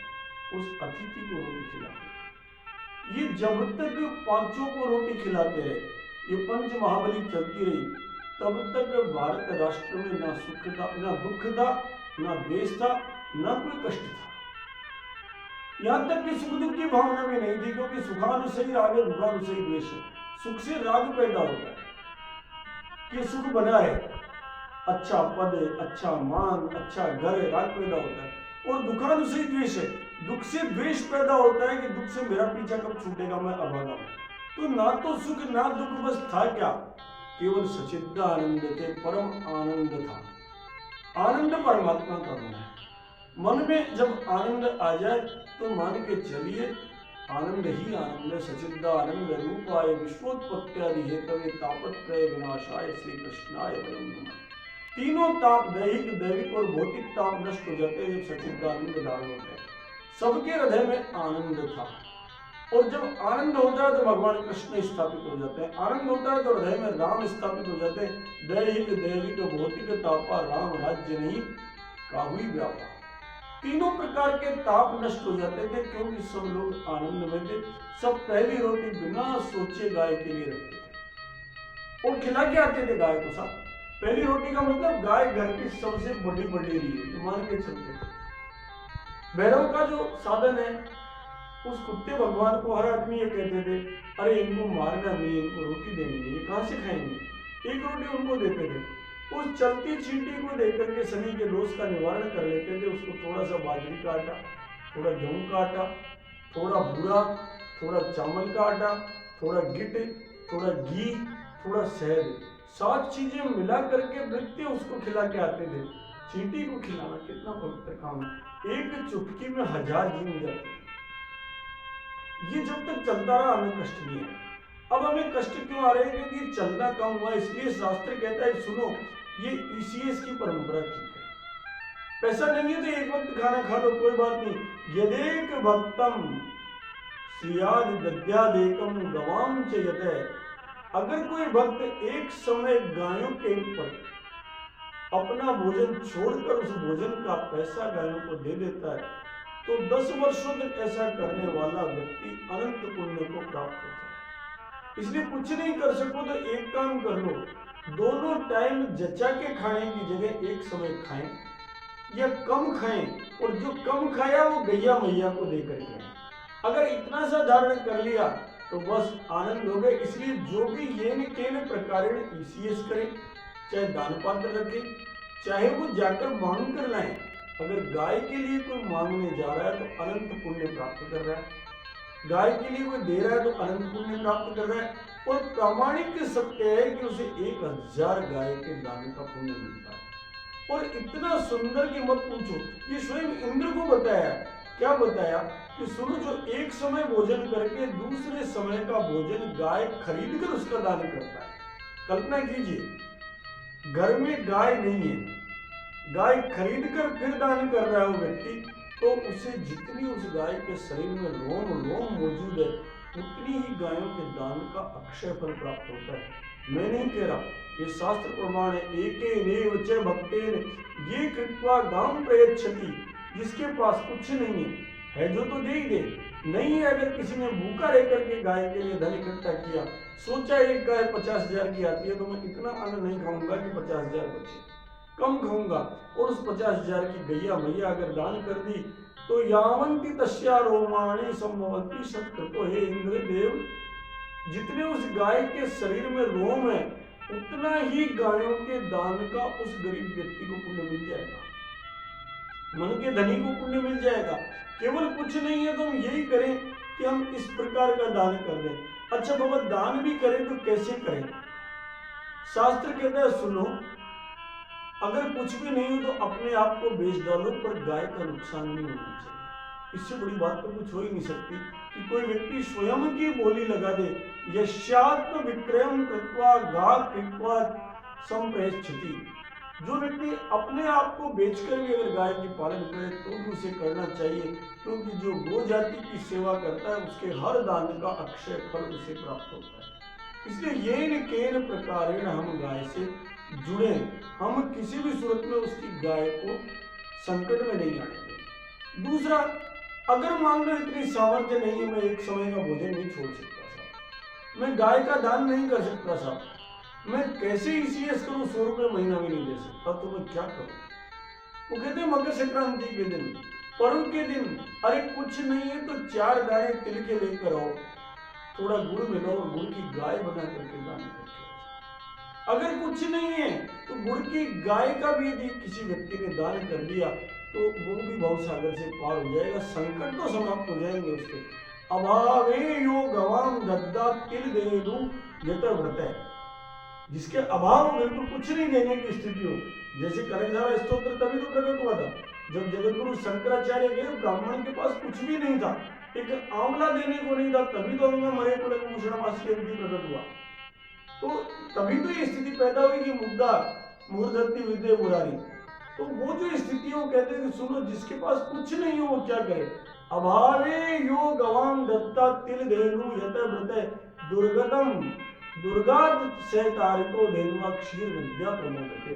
उस अतिथि को रोटी खिलाते थे। ये जब तक 5 को रोटी खिलाते रहे, ये पंच महाबली चलती रही, तब तक भारत राष्ट्र में ना सुख था, ना दुख था, ना द्वेष था, ना कोई कष्ट था। यहां तक कि सुख दुख की भावना भी नहीं थी, क्योंकि सुखानुसई राग है, दुखानुसई द्वेष है। सुख से राग पैदा होता है कि सुख बना है, अच्छा पद, अच्छा मान, अच्छा घर, राग पैदा होता है। और दुखानुसई द्वेष है, दुख से द्वेष पैदा होता है कि दुख से मेरा पीछा कब छूटेगा, मैं अभागा हूं। तो ना तो सुख ना दुख, बस था क्या, केवल सच्चिदानंद थे, परम आनंद था। आनंद परमात्मा का गुण है। मन में जब आनंद आ जाए तो मान के चलिए आनंद ही आनंद है। सच्चिदानंद रूपाय विश्वोत्पत्त्यादि हेतवे तापत्रय विनाशाय श्री कृष्णाय वयं नमः। तीनों ताप, दैहिक, दैविक और भौतिक ताप नष्ट हो जाते हैं जब सच्चिदानंद धारण होते हैं। सबके हृदय में आनंद था, और जब आनंद होता है तो भगवान कृष्ण स्थापित हो जाते हैं। आनंद होता है तो हृदय में राम स्थापित हो जाते हैं। दैहिक, दैविक, भौतिक तापा, राम राज्य नहीं काहुई व्यापा। तीनों प्रकार के ताप नष्ट हो जाते थे, क्योंकि सब लोग आनंद में थे। सब पहली रोटी बिना सोचे गाय के लिए रखते थे और खिला के आते थे गाय को। साथ पहली रोटी का मतलब गाय घर की सबसे बड़ी रही है, मान के चलते थे। भैरव का जो साधन है, उस कुत्ते भगवान को हर आदमी ये कहते थे, अरे इनको मारना नहीं, इनको रोटी देनी नहीं, ये कहाँ से खाएंगे। एक रोटी उनको देते थे। उस चलती चींटी को देख करके शनि के दोष का निवारण कर लेते थे। उसको थोड़ा सा बाजरी का आटा, थोड़ा गेहूं का आटा, थोड़ा बूरा, थोड़ा चावल का आटा, थोड़ा गिट, थोड़ा घी, थोड़ा शहद, 7 चीजें मिला करके नृत्य उसको खिला के आते थे। चींटी को खिलाना कितना पवित्र काम है। एक चुटकी में 1000 जीव जाते थे। ये जब तक चलता रहा हमें कष्ट नहीं है। अब हमें कष्ट क्यों आ रहे हैं? क्योंकि चलना कम हुआ। इसलिए शास्त्र कहता है, सुनो, ये ईसीएस की परंपरा ठीक है। पैसा नहीं है तो एक वक्त खाना खा लो, कोई बात नहीं। यदेक भक्तम श्रियाद दद्यादेकम गवाम च यतः। अगर कोई भक्त एक समय गायों के ऊपर अपना भोजन छोड़कर उस भोजन का पैसा गायों को दे देता है, तो 10 वर्षों तक ऐसा करने वाला व्यक्ति अनंत पुण्य को प्राप्त होता है। इसलिए कुछ नहीं कर सको तो एक काम कर लो, दोनों टाइम जचा के खाने की जगह एक समय खाएं या कम खाएं, और जो कम खाया वो गैया मैया को दे करके खाएं। अगर इतना सा धारण कर लिया तो बस आनंद हो गए। इसलिए जो भी येन केन प्रकारेण ईसीएस करें, चाहे दान पात्र रखें, चाहे वो जाकर मांग कर लाएं। अगर गाय के लिए कोई मांगने जा रहा है तो अनंत पुण्य प्राप्त कर रहा है, गाय के लिए कोई दे रहा है तो अनंत पुण्य प्राप्त कर रहा है। और प्रामाणिक सत्य है कि उसे 1000 गाय के दान का पुण्य मिलता है। और इतना सुंदर कि मत पूछो, ये स्वयं इंद्र को बताया। क्या बताया कि सुनो, जो एक समय भोजन करके दूसरे समय का भोजन गाय खरीद कर उसका दान करता है। कल्पना कीजिए, घर में गाय नहीं है, गाय खरीद कर फिर दान कर रहा है वो व्यक्ति, तो उसे जितनी उस गाय के शरीर में रोम रोम मौजूद है, उतनी ही गायों के दान का अक्षय फल प्राप्त होता है। मैं नहीं कह रहा, ये शास्त्र प्रमाण है। एकेनेव च भक्तेन ये कृत्वा गाम प्रयच्छति, जिसके पास कुछ नहीं है जो तो दे ही दे, नहीं है अगर किसी ने भूखा रह करके गाय के लिए धन इकट्ठा किया, सोचा एक गाय 50,000 की आती है तो मैं इतना अन्न नहीं खाऊंगा कि 50,000 बचे, कम खाऊंगा, और उस 50,000 की गैया मैया अगर दान कर दी तो यावंती तस्या रोमाणी संभवती सत्कृतो। हे इंद्र देव, जितने उस गाय के शरीर में रोम है उतना ही गायों के दान का उस गरीब व्यक्ति को पुण्य मिल जाएगा, मन के धनी को पुण्य मिल जाएगा। केवल कुछ नहीं है तो हम यही करें कि हम इस प्रकार का दान कर दें। अच्छा बाबा, दान भी करें तो कैसे करें? शास्त्र कहता है सुनो, अगर कुछ भी नहीं हो तो अपने आप को बेच डालो, पर गाय का नुकसान नहीं होना चाहिए। इससे बड़ी बात तो कुछ हो ही नहीं सकती कि कोई व्यक्ति स्वयं की बोली लगा दे, यस्यात्म विक्रयम कृत्वा गा कृत्वा संप्रेक्षति। जो व्यक्ति अपने आप को बेचकर भी अगर गाय की पालन करे तो भी उसे करना चाहिए, क्योंकि जो गो जाति की सेवा करता है उसके हर दान का अक्षय फल उसे प्राप्त होता है। इसलिए येन केन प्रकारेण हम गाय से जुड़े, हम किसी भी सूरत में उसकी गाय को संकट में नहीं आने दें। दूसरा, अगर मान लो इतनी सामर्थ्य नहीं है, मैं एक समय का भोजन नहीं छोड़ सकता साहब, मैं गाय का दान नहीं कर सकता साहब, मैं कैसे ईसीएस करूं, 100 रुपये महीना भी नहीं दे सकता, तो मैं क्या करूं? वो कहते हैं मकर संक्रांति के दिन, पर्व के दिन, अरे कुछ नहीं है तो 4 दाने तिल के लेकर आओ, थोड़ा गुड़ मिलाओ और गुड़ की गाय बना करके दान करके। अगर कुछ नहीं है तो गुड़ की गाय का भी यदि किसी व्यक्ति ने दान कर दिया तो वो भी भवसागर से पार हो जाएगा, संकट तो समाप्त हो जाएंगे उसके। अभावे यो गवाम दद्दा तिल देनु यत व्रत है, जिसके अभाव बिल्कुल कुछ नहीं देने की स्थिति हो, जैसे कनकधारा स्तोत्र तभी तो प्रकट हुआ था जब जगतगुरु शंकराचार्य गए, ब्राह्मण के पास कुछ भी नहीं था, एक आंवला देने को नहीं था, तभी तो अंग मरे कुलक भूषणमासी प्रकट हुआ। तो तभी तो ये स्थिति पैदा हुई कि मुद्दा मूर्धति विद्या मुरारी। तो वो जो स्थिति है वो कहते हैं कि सुनो, जिसके पास कुछ नहीं हो वो क्या करे? अभावे यो गवाम दत्ता तिल धेनु यत व्रत दुर्गतम दुर्गात से तारितो धेनुआ क्षीर विद्या प्रमोदते।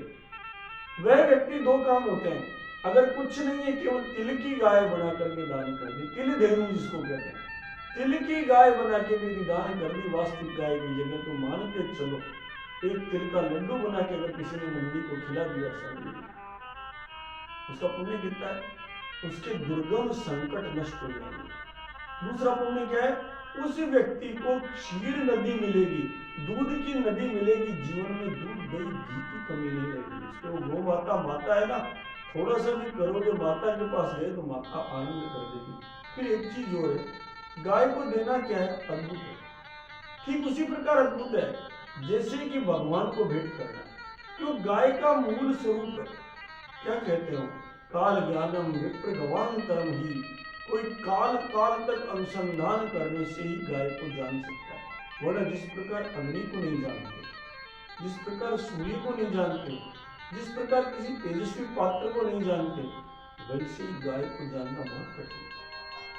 वह व्यक्ति 2 काम होते हैं, अगर कुछ नहीं है केवल तिल की गाय बना करके दान कर दी, तिल धेनु जिसको कहते हैं, तिल की गाय बना के भी दान कर दी वास्तविक गाय की जगह, तो मान के चलो एक तिल का लड्डू बना के अगर किसी ने नंदी को खिला दिया सर्दी में, उसका पुण्य कितना है? उसके दुर्गम संकट नष्ट हो जाएंगे। दूसरा पुण्य क्या है? उस व्यक्ति को क्षीर नदी मिलेगी, दूध की नदी मिलेगी, जीवन में दूध दही घी की कमी नहीं रहेगी। उसके वो गौ माता माता है ना, थोड़ा सा भी करोगे माता के पास गए तो माता आनंद कर देगी। फिर एक चीज और है, गाय को देना क्या है? अद्भुत है, ठीक उसी प्रकार अद्भुत है जैसे कि भगवान को भेंट करना, क्यों? गाय का मूल स्वरूप है, क्या कहते हो, काल ज्ञानम विप्र गवांतरम ही, कोई काल काल तक अनुसंधान करने से ही गाय को जान सकता है। बोला, जिस प्रकार अग्नि को नहीं जानते, जिस प्रकार सूर्य को नहीं जानते, जिस प्रकार किसी तेजस्वी पात्र को नहीं जानते, वैसे ही गाय को जानना बहुत कठिन है।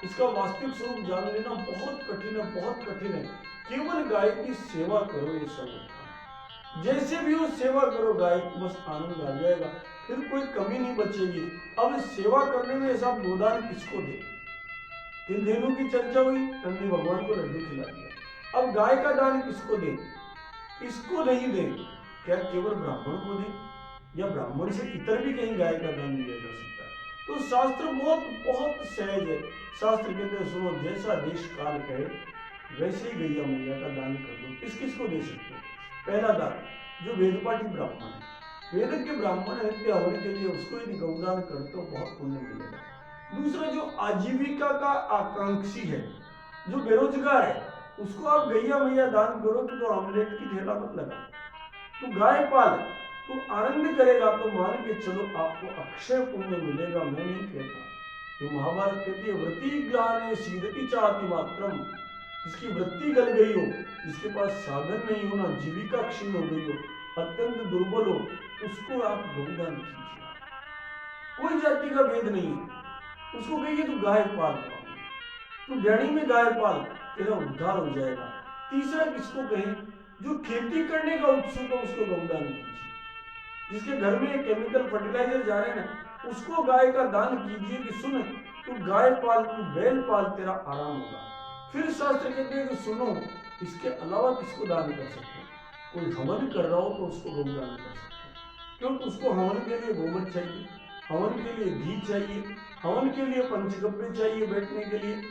इसका वास्तविक स्वरूप जान लेना बहुत कठिन है, बहुत कठिन है। केवल गाय की सेवा करो, ये सब जैसे भी हो सेवा करो, गाय को बस आनंद आ जाएगा, फिर कोई कमी नहीं बचेगी। अब सेवा करने में ऐसा गोदान किसको दे? तिल धेनु की चर्चा हुई, नंदी भगवान को लड्डू खिला दिया। अब गाय का दान किसको दे? इसको नहीं दे, क्या केवल ब्राह्मण को दे, या ब्राह्मण से इतर भी कहीं गाय का दान दिया जा सकता है? तो शास्त्र बहुत बहुत सहज है। शास्त्र कहते हैं सुनो, जैसा देश काल कहे वैसे ही गैया मैया का दान कर दो। किस किस को दे सकते हो? पहला दान, जो वेदपाठी ब्राह्मण है, वेद के ब्राह्मण है, नित्य हवन के लिए उसको यदि गौदान करते हो बहुत पुण्य मिलेगा। दूसरा, जो आजीविका का आकांक्षी है, जो बेरोजगार है, उसको आप गैया मैया दान करो तो आमलेट की ठेला मत लगा, तू गाय पाल, तू आनंद करेगा तो मान के चलो आपको अक्षय पुण्य मिलेगा। मैं नहीं कहता, ये महाभारत कहती है वृत्ति ग्लाने सीदति चाति मात्रम, जिसकी वृत्ति गल गई हो, जिसके पास साधन नहीं हो, ना जीविका क्षीण हो गई हो, अत्यंत दुर्बल हो, उसको आप गौदान कीजिए। कोई जाति का भेद नहीं है, उसको कहिए तू गाय पाल, तू डैनी में गाय पाल, तेरा उद्धार हो जाएगा। तीसरा किसको कहें, जो खेती करने का उत्सुक है उसको गौदान कीजिए। जिसके घर में केमिकल फर्टिलाइजर जा रहे हैं ना, उसको गाय का दान कीजिए कि सुन तू गाय पाल, तू बैल पाल, तेरा आराम होगा। फिर शास्त्र कहते हैं कि सुनो, इसके अलावा किसको दान कर सकते हैं, कोई हवन कर रहा हो तो उसको गौदान कर सकते हैं, क्योंकि उसको हवन के लिए गोबर चाहिए, हवन के लिए घी चाहिए, हवन के लिए पंचगव्य चाहिए बैठने के लिए,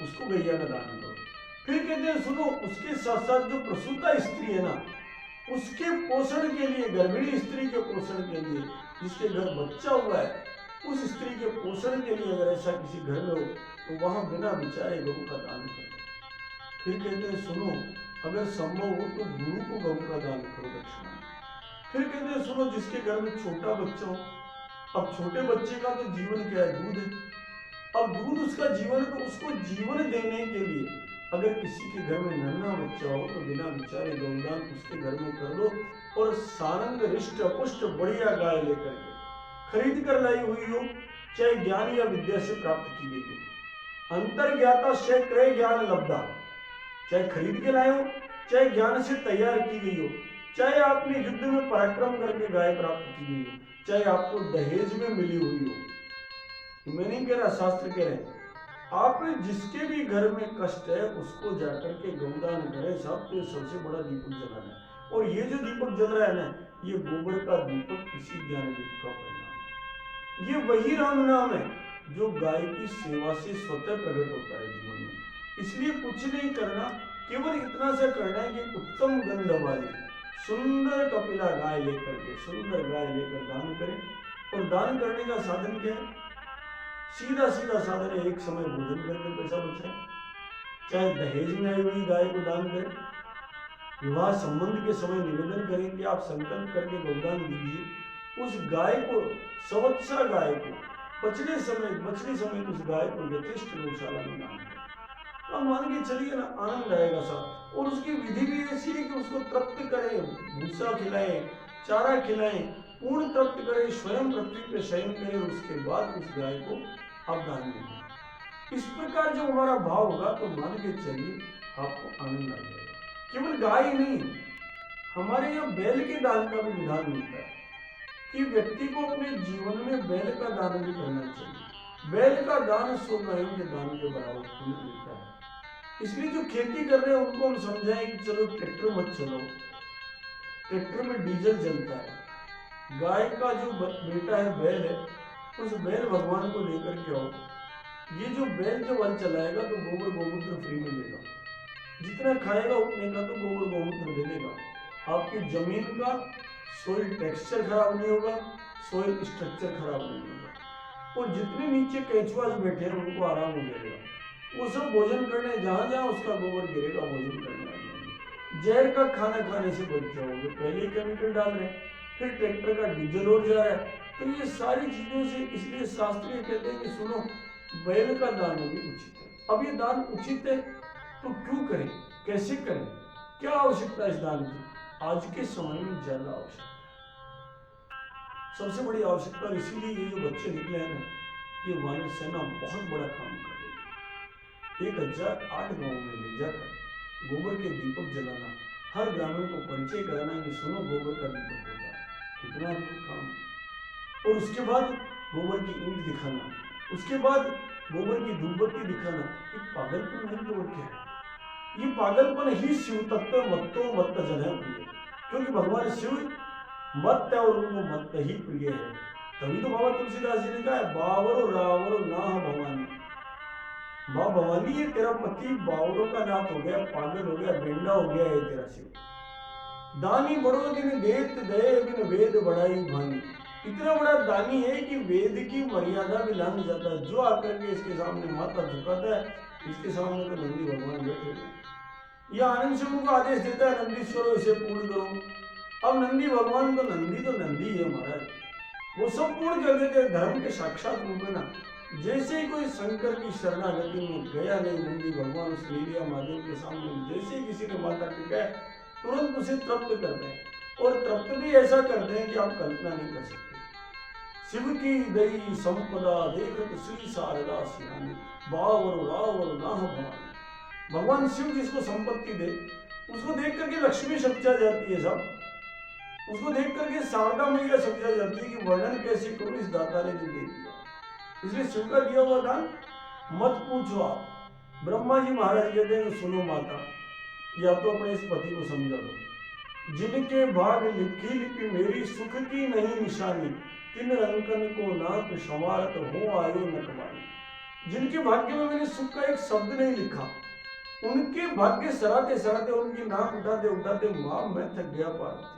उसको गैया का दान करो। फिर कहते हैं सुनो, उसके साथ साथ जो प्रसूता स्त्री है ना, उसके पोषण के लिए, गर्भिणी स्त्री के पोषण के लिए, जिसके घर बच्चा हुआ है, उस स्त्री के पोषण के लिए अगर ऐसा किसी घर में हो तो वहां बिना विचारे गौ का दान करो। फिर कहते हैं सुनो, अगर संभव हो तो गुरु को गौ का दान करो दक्षिणा। फिर कहते हैं सुनो, जिसके घर में छोटा बच्चा हो, अब छोटे बच्चे का तो जीवन क्या है, दूध है, अब दूध उसका जीवन है, तो उसको जीवन देने के लिए अगर किसी के घर में नन्हा बच्चा हो तो बिना विचारे गौदान उसके घर में कर दो। और सारंग रिष्ट पुष्ट बढ़िया गाय लेकर के खरीद कर लाई हुई हो, चाहे ज्ञान या विद्या से प्राप्त की गई हो, अंतर ज्ञाता से क्रय ज्ञान लब्धा, चाहे खरीद के लाए हो, चाहे ज्ञान से तैयार की गई हो, चाहे आपने युद्ध में पराक्रम करके गाय प्राप्त की गई हो, चाहे आपको दहेज में मिली हुई हो। मैं नहीं कह रहा, शास्त्र कह रहे, आप जिसके भी घर में कष्ट है उसको जाकर के गौदान करें साहब, तो सबसे बड़ा दीपक जलाना है। और ये जो दीपक जल रहा है ना, ये गोबर का दीपक इसी ज्ञानदीप का परिणाम है। ये वही राम नाम है जो गाय की सेवा से स्वतः प्रकट होता है जीवन में। इसलिए कुछ नहीं करना, केवल इतना सा करना है कि उत्तम गंध वाली सुंदर कपिला गाय लेकर के, सुंदर गाय लेकर दान करें। और दान करने का साधन क्या है, सीधा सीधा साधन है, एक समय भोजन करके पैसा बचाए, चाहे दहेज में आई हुई गाय को दान करें, विवाह संबंध के समय निवेदन करें कि आप संकल्प करके गौदान दीजिए, उस गाय को, संवत्सर गाय को बचने समय उस गाय को यथेष्ट गौशाला में दान करें। तो मान के चलिए ना, आनंद आएगा साहब। और उसकी विधि भी ऐसी है कि उसको तृप्त करें, भूसा खिलाएं, चारा खिलाएं, पूर्ण तृप्त करें, स्वयं पृथ्वी पे शयन करें, उसके बाद उस गाय को आप दान दें। इस प्रकार जब हमारा भाव होगा तो मान के चलिए आपको आनंद आ जाएगा। केवल गाय नहीं, हमारे यहाँ बैल के दान का भी विधान मिलता है कि व्यक्ति को अपने जीवन में बैल का दान भी करना चाहिए। बैल का दान 100 गायों के दान के बराबर पुण्य मिलता है। इसलिए जो खेती कर रहे हैं उनको हम समझाएं कि चलो ट्रैक्टर मत चलो, ट्रैक्टर में डीजल जलता है, गाय का जो बेटा है बैल है, उस बैल भगवान को लेकर के आओ। ये जो बैल जब हल चलाएगा तो गोबर गोमूत्र फ्री में देगा, जितना खाएगा उतने का तो गोबर गोमूत्र दे देगा। आपकी जमीन का सोइल टेक्सचर खराब नहीं होगा, सोइल स्ट्रक्चर खराब नहीं होगा, और जितने नीचे केंचुआ बैठे हैं उनको आराम हो जाएगा। वो सब भोजन करने जहां जहां उसका गोबर गिरेगा भोजन करने आएंगे। जहर का खाना खाने से बच जाओगे, पहले केमिकल डाल रहे हैं, फिर ट्रैक्टर का डीजल और जा रहा है, तो ये सारी चीजों से, इसलिए शास्त्रीय कहते हैं कि सुनो, बैल का दान भी उचित है। अब ये दान उचित है तो क्यों करें, कैसे करें, क्या आवश्यकता है इस दान की? आज के समय में ज्यादा आवश्यकता है, सबसे बड़ी आवश्यकता। इसीलिए ये जो बच्चे निकले हैं ना, ये वानर सेना बहुत बड़ा काम कर रही है। 1008 गांव में ले जाकर गोबर के दीपक जलाना, हर ग्रामीण को परिचय कराना कि सुनो गोबर का दीपक होता है, कितना अद्भुत काम है। और उसके बाद गोबर की ईंट दिखाना, उसके बाद गोबर की धूपबत्ती दिखाना, ये पागलपन नहीं तो और क्या है? ये पागलपन ही शिव तत्व मत्तो मत्त जन है प्रिय, क्योंकि भगवान शिव मत्त है और उनको मत्त ही प्रिय है। तभी तो बाबा तुलसीदास जी ने कहा है, बावरो रावरो नाह भवानी, माँ भवानी ये तेरा पति बावरों का नाथ हो गया, पागल हो गया, बेंडा हो गया है तेरा शिव। दानी बड़ो दिन देत दे बिन वेद बढ़ाई भानी, इतना बड़ा दानी है कि वेद की मर्यादा भी लांघ जाता है। जो आकर के इसके सामने माथा झुकाता है, इसके सामने तो नंदी भगवान बैठे हैं। यह आनंद से उनको आदेश देता है नंदीश्वरों इसे पूर्ण करो। अब नंदी भगवान तो नंदी है महाराज, वो सब पूर्ण कर देते हैं धर्म के साक्षात रूप में ना। जैसे ही कोई शंकर की शरणागति में गया नहीं नंदी भगवान उस लीलिया महादेव के सामने, जैसे ही किसी ने माथा टिकाया तुरंत उसे तृप्त करते हैं, और तृप्त भी ऐसा करते हैं कि आप कल्पना नहीं कर सकते। शिव की दई संपदा देखत श्री शारदा सियानी, बावर रावर नाह भवानी। भगवान शिव जिसको संपत्ति दे उसको देख करके लक्ष्मी सच्चा जाती है साहब, उसको देख करके शारदा मैया सच्चा जाती है कि वर्णन कैसे करूं इस दाता ने जो दे दिया। इसलिए शिव का दिया हुआ दान मत पूछो आप। ब्रह्मा जी महाराज कहते हैं सुनो माता, या तो अपने इस पति को समझा दो, जिनके भाग लिखी लिपि मेरी सुख की नहीं निशानी, तिन रंकन को नाक समारत हो आयो न कमानी। जिनके भाग्य में मैंने सुख का एक शब्द नहीं लिखा, उनके भाग्य सराते सराते उनकी नाक उठाते उठाते मां मैं थक गया पार्वती।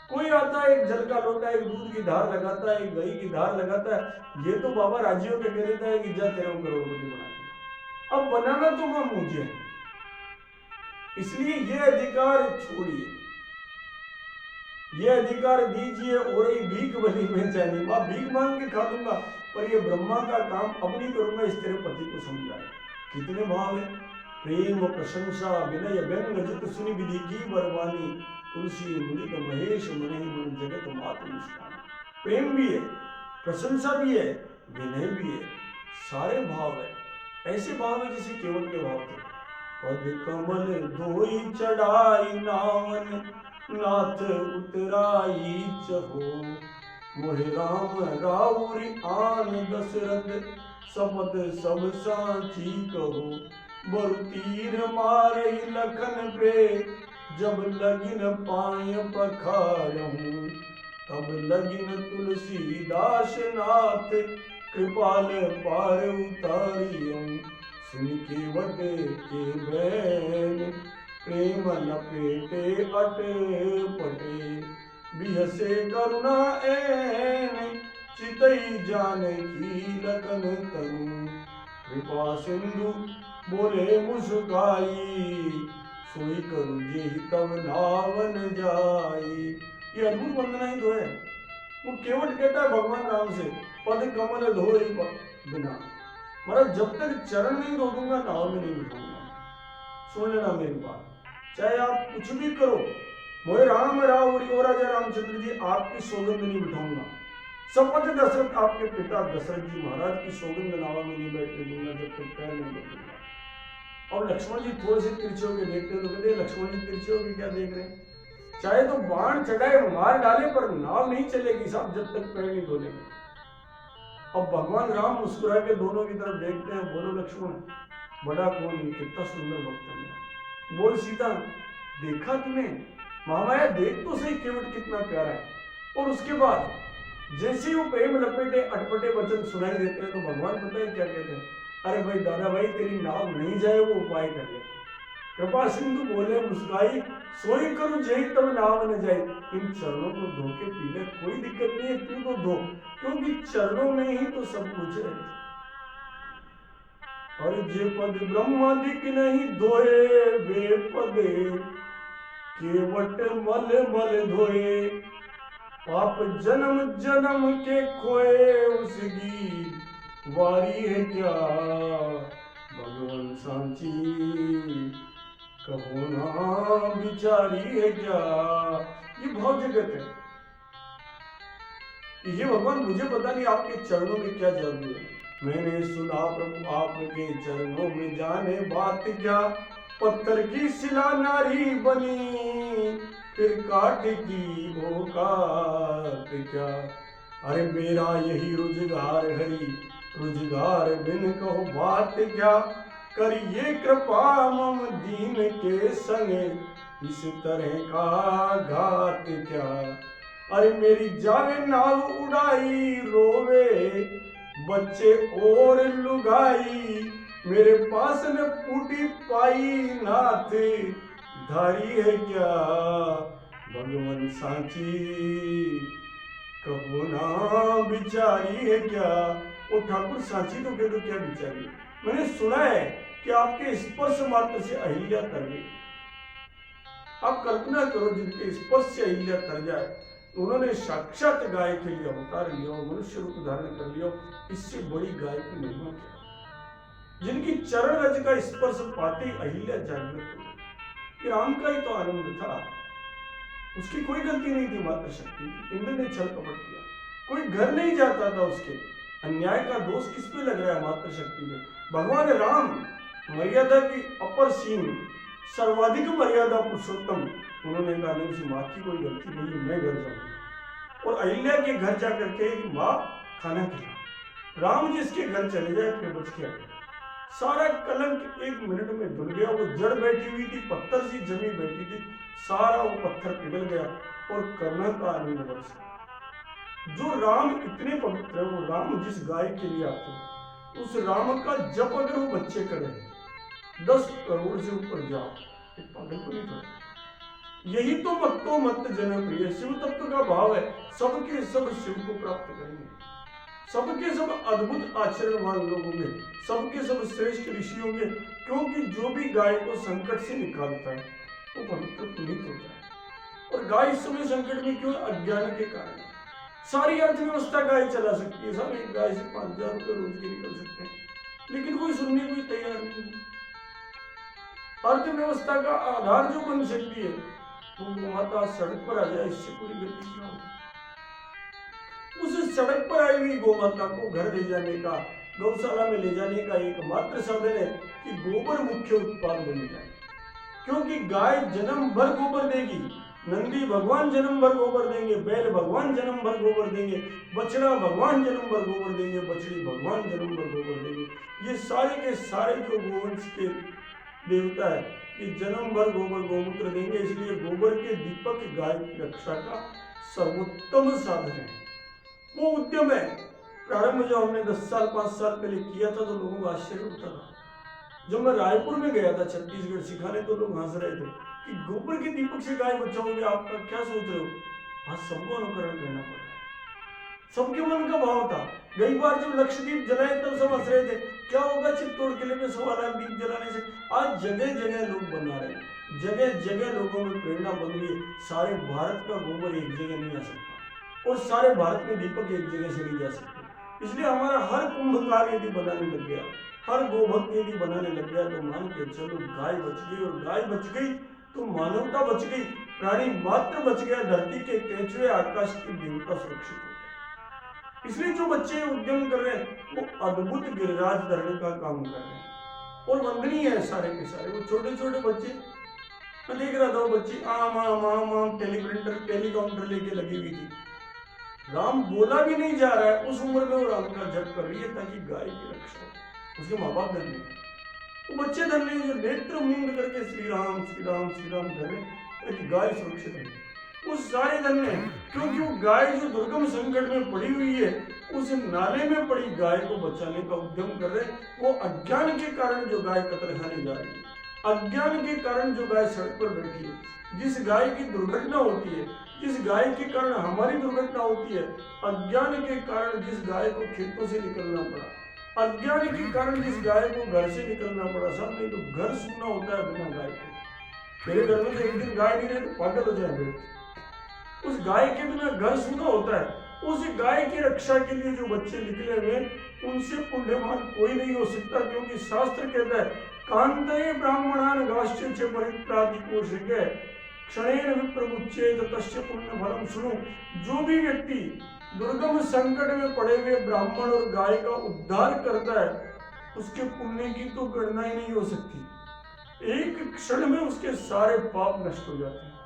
कोई आता है एक जल का लोटा एक दूध की धार लगाता है, एक दही की धार लगाता है, ये तो बाबा राजी होकर कह देता है कि जा तेरे को करोड़पति बना दिया। अब बनाना तो मां मुझे है, इसलिए ये अधिकार छोड़िए, ये अधिकार दीजिए। और ये भीख भली में चाहिए मां भीख मांग के खा लूंगा, पर ये ब्रह्मा का काम अब नहीं करूंगा, इस तेरे पति को समझाए। कितने भाव है, प्रेम प्रशंसा विनय व्यंग जित सुनि विधि की बरवानी, तुलसी मुदित महेश मन ही मन जगत मात मुस्कान। प्रेम भी है, प्रशंसा भी है, विनय भी है, सारे भाव है। ऐसे भाव है जैसे केवट के भाव थे। पद कमल धोई चढ़ाई नावन, नाथ उतराई चहो, मोहि राम राउरी आन दशरथ, सपत सब सांची कहो। बरु तीर मारे लखन पे, जब लगिन पाय पखारहूं, तब लगिन तुलसीदास नाथ, कृपाल पार उतारियं। सुन केवट के बैन, प्रेम लपेटे अट पटे, बिहसे करुणा ऐन, चितई जानकी लखन तनु। कृपा सिंधु बोले मुस्काई, सोई करूं जे तब नावन जाई। ये अद्भुत वंदना ही तो है। वो केवट कहता है भगवान राम से, पद कमल धोई बिना, महाराज जब तक चरण नहीं धो दूंगा नाव में नहीं बिठाऊंगा। सुन लेना मेरी बात, चाहे आप कुछ भी करो, मोहे राम राउरी और राजा रामचंद्र जी आपकी सौगंध नहीं बिठाऊंगा। सपत दशरथ आपके पिता दशरथ जी महाराज की सौगंध नाव में नहीं बैठने दूंगा जब तक पैर नहीं बदलूंगा। और लक्ष्मण जी थोड़े से तिरछे होकर देखते हैं तो कहते लक्ष्मण जी तिरछे होकर क्या देख रहे हैं, चाहे तो बाण चढ़ाए मार डाले पर नाव नहीं चलेगी साहब जब तक पैर नहीं धोलेंगे। अब भगवान राम मुस्कुरा के दोनों की तरफ देखते हैं, बोलो लक्ष्मण बड़ा कौन है, कितना सुंदर भक्त है। बोल सीता देखा तुमने, महामाया देख तो सही केवट कितना प्यारा है। और उसके बाद जैसे वो प्रेम लपेटे अटपटे वचन सुनाई देते हैं तो भगवान पता है क्या कहते हैं, अरे भाई दादा भाई तेरी नाव नहीं जाए वो उपाय कर ले। कृपा सिंधु बोले मुस्काई, सोई करूं जय तब नाव न जाए। इन चरणों को धो के पी ले, कोई दिक्कत नहीं है, तू तो धो, क्योंकि चरणों में ही तो सब कुछ है। और जे पद ब्रह्मादिक नहीं धोए, वे पदे केवट मल मल धोए। पाप जन्म जन्म के खोए, उसकी वारी है क्या भगवान सांची, कहो ना बिचारी है क्या। ये भाव जगत है, ये भगवान मुझे पता नहीं आपके चरणों में क्या जादू है। मैंने सुना प्रभु आपके चरणों में जाने बात क्या, पत्थर की शिला नारी बनी, फिर काट की औकात क्या। अरे मेरा यही रोजगार है, रोजगार बिन कहो बात क्या। करिए कृपा मम दीन के संग, इस तरह का घात क्या। अरे मेरी जावे नाव उड़ाई, रोवे बच्चे और लुगाई, मेरे पास न फूटी पाई नाथ, धारी है क्या भगवान सांची, कहो ना बिचारी है क्या। वो ठाकुर सांची तो कह दो क्या बिचारी। मैंने सुना है कि आपके स्पर्श मात्र से अहिल्या तर गई, आप कल्पना करो जिनके स्पर्श से अहिल्या तर जाए, उन्होंने साक्षात गाय के लिए अवतार लिया और मनुष्य रूप धारण कर लिया। इससे बड़ी गाय की महिमा क्या? जिनकी चरण रज का स्पर्श पाते ही अहिल्या जागृत हो गई। ये राम का ही तो आनंद था, उसकी कोई गलती नहीं थी मात्र शक्ति की। इंद्र ने छल कपट किया, कोई घर नहीं जाता था उसके। अन्याय का दोष किस पे लग रहा है मात्र शक्ति में? भगवान राम मर्यादा की अपर सीम, सर्वाधिक मर्यादा पुरुषोत्तम, उन्होंने कहा नहीं, उसी माँ की कोई गलती नहीं, मैं घर जाऊंगा। और अहिल्या के घर जाकर के माँ खाना खिला। राम जिसके घर चले जाए फिर बच गया, सारा कलंक एक मिनट में धुल गया। वो जड़ बैठी हुई थी, पत्थर सी जमी बैठी थी, सारा वो पत्थर पिघल गया और करुणा का आनंद बरसा। जो राम इतने पवित्र है, वो राम जिस गाय के लिए आते हैं, उस राम का जप अगर वो बच्चे करें 10 करोड़ से ऊपर जाओ, एक पागल को नहीं कर। यही तो मत्तो मत जन प्रिय शिव तत्व का भाव है। सबके सब शिव को प्राप्त करेंगे, सबके सब अद्भुत आचरणवान लोग होंगे, सबके सब श्रेष्ठ ऋषि होंगे। क्योंकि जो भी गाय को संकट से निकालता है वो पवित्र पुनीत होता है। और गाय इस समय संकट में क्यों? अज्ञान के कारण। सारी अर्थव्यवस्था गाय चला सकती है, सब एक गाय से 5,000 रुपये रोज के निकल सकते हैं, लेकिन कोई सुनने को तैयार नहीं है। अर्थव्यवस्था का आधार जो बन सकती है, वो माता सड़क पर आ जाए, इससे पूरी गति क्या होगी? उस सड़क पर आई हुई गौ माता को घर ले जाने का, गौशाला में ले जाने का एकमात्र साधन है कि गोबर मुख्य उत्पाद बन जाए। क्योंकि गाय जन्म भर गोबर देगी, नंदी भगवान जन्म भर गोबर देंगे, बैल भगवान जन्म भर गोबर देंगे, बछड़ा भगवान जन्म भर गोबर देंगे, बछड़ी भगवान जन्म भर गोबर देंगे। ये सारे के सारे जो गोवंश के देवता है, ये जन्म भर गोबर गोमूत्र देंगे। इसलिए गोबर के दीपक गाय की रक्षा का सर्वोत्तम साधन है। वो उद्यम है। प्रारंभ जो हमने 10 साल 5 साल पहले किया था तो लोगों को आश्चर्य होता था। जब मैं रायपुर में गया था छत्तीसगढ़ सिखाने, तो लोग हंस रहे थे कि गोबर के दीपक से गाय बचाओगे, आपका क्या सोच रहे हो? आज सबको अनुकरण करना पड़ रहा है। सबके मन का भाव था। कई बार जब लक्षद्वीप जलाए तब सब हंस रहे थे, क्या होगा चित्तौड़ किले में 1.25 लाख दीप जलाने से? आज जगह जगह लोग बना रहे हैं, जगह जगह लोगों में प्रेरणा बन रही है। सारे भारत का गोबर एक जगह नहीं आ सकता और सारे भारत में दीपक एक जगह से नहीं जा सकते। इसलिए हमारा हर कुंभकार यदि बनाने लग गया, हर गोभक्त यदि बनाने लग गया, तो मान के चलो गाय बच गई। और गाय बच गई तो मानवता बच गई, प्राणी मात्र बच गया, धरती के केंचुए आकाश की देवता सुरक्षित हो गए। इसलिए जो बच्चे उद्यम कर रहे हैं वो अद्भुत गिरिराज धरने का काम कर रहे हैं और वंदनीय है सारे के सारे। वो छोटे छोटे बच्चे, मैं देख रहा था, वो बच्ची आम आम आम आम टेलीप्रिंटर टेलीकाउंटर लेके लगी हुई थी। राम बोला भी नहीं जा रहा है, उस उम्र में वो राम का जप कर रही है ताकि गाय की रक्षा हो। उसके माँ बाप धन्य है, वो बच्चे धन्य है जो नेत्र मूंद करके श्री राम श्री राम श्री राम धन्य ताकि गाय सुरक्षित रहे। वो सारे धन्य है क्योंकि वो गाय जो दुर्गम संकट में पड़ी हुई है, उस नाले में पड़ी गाय को बचाने का उद्यम कर रहे। वो अज्ञान के कारण जो गाय कतर खाने जा रही है, अज्ञान के कारण जो गाय सड़क पर बैठी है, जिस गाय की दुर्घटना होती है, जिस गाय के कारण हमारी दुर्घटना होती है, अज्ञान के कारण जिस गाय को खेतों से निकलना पड़ा, अज्ञान के कारण जिस गाय को घर से निकलना पड़ा। सब नहीं तो घर सूना होता है बिना गाय के। मेरे घर में तो एक दिन गाय नहीं रहे तो पागल हो जाए। उस गाय के बिना घर सूना होता है। उस गाय की रक्षा के लिए जो बच्चे निकले हुए, उनसे पुण्यवान कोई नहीं हो सकता। क्योंकि शास्त्र कहता है कांतये ब्राह्मणान गाश्च परित्रादिको श्रृंगे क्षणेन विप्रमुच्येत तस्य पुण्य फलम। सुनो, जो भी व्यक्ति दुर्गम संकट में पड़े हुए ब्राह्मण और गाय का उद्धार करता है, उसके पुण्य की तो गणना ही नहीं हो सकती। एक क्षण में उसके सारे पाप नष्ट हो जाते हैं।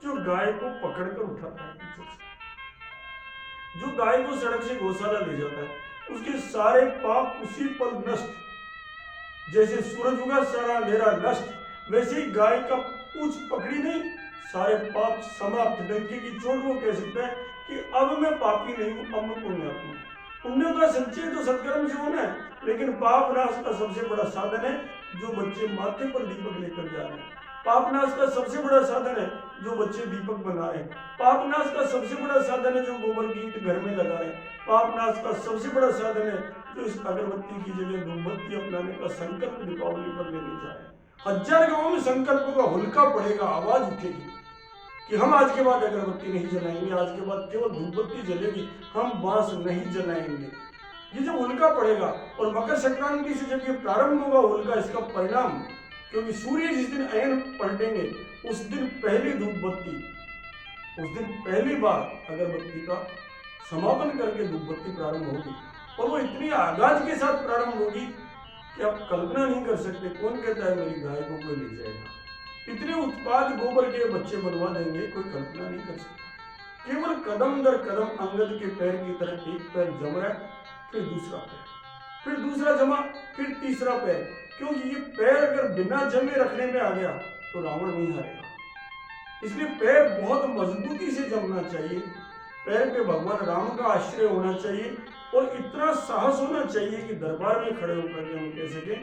जो गाय को पकड़कर उठाता है पीछे से, जो गाय को सड़क से गौशाला ले जाता है, उसके सारे पाप उसी पल नष्ट। जैसे सूरज उगा सारा अंधेरा नष्ट, वैसे ही गाय का पूंछ पकड़ी नहीं, सारे पाप समाप्त। डंके की चोट वो कह सकता है कि अब मैं पापी नहीं हूं, अब मैं पुण्यात्मा हूं। पुण्य का संचय तो सत्कर्म से होना है, लेकिन पाप नाश का सबसे बड़ा साधन है जो बच्चे माथे पर दीपक लेकर जा रहे हैं। पाप नाश का सबसे बड़ा साधन है जो बच्चे दीपक बना रहे हैं। पाप नाश का सबसे बड़ा साधन है जो गोबर की ईंट घर में लगा रहे हैं। पाप नाश का सबसे बड़ा साधन है जो इस अगरबत्ती की जगह मोमबत्ती अपनाने का संकल्प दीपावली पर लेने जा रहे हैं। 1000 गांवों में संकल्पों का हुलका पड़ेगा, आवाज उठेगी कि हम आज के बाद अगरबत्ती नहीं जलाएंगे, आज के बाद केवल धूपबत्ती जलेगी, हम बांस नहीं जलाएंगे। ये जब हुलका पड़ेगा, और मकर संक्रांति से जब ये प्रारंभ होगा हुलका, इसका परिणाम, क्योंकि सूर्य जिस दिन अयन पलटेंगे उस दिन पहली धूपबत्ती, उस दिन पहली बार अगरबत्ती का समापन करके धूपबत्ती प्रारंभ होगी, और वो इतनी आगाज के साथ प्रारंभ होगी कि आप कल्पना नहीं कर सकते। कौन कहता है मेरी गाय को कोई ले जाएगा? इतने उत्पाद गोबर के बच्चे बनवा देंगे, कोई कल्पना नहीं कर सकता। केवल कदम दर कदम अंगद के पैर की तरह एक पैर जम रहा है, फिर दूसरा पैर, फिर दूसरा जमा, फिर तीसरा पैर, क्योंकि ये पैर अगर बिना जमे रखने में आ गया तो रावण नहीं हारेगा। इसलिए पैर बहुत मजबूती से जमना चाहिए, पैर पे भगवान राम का आश्रय होना चाहिए, और इतना साहस होना चाहिए कि दरबार में खड़े होकर के हम कह सके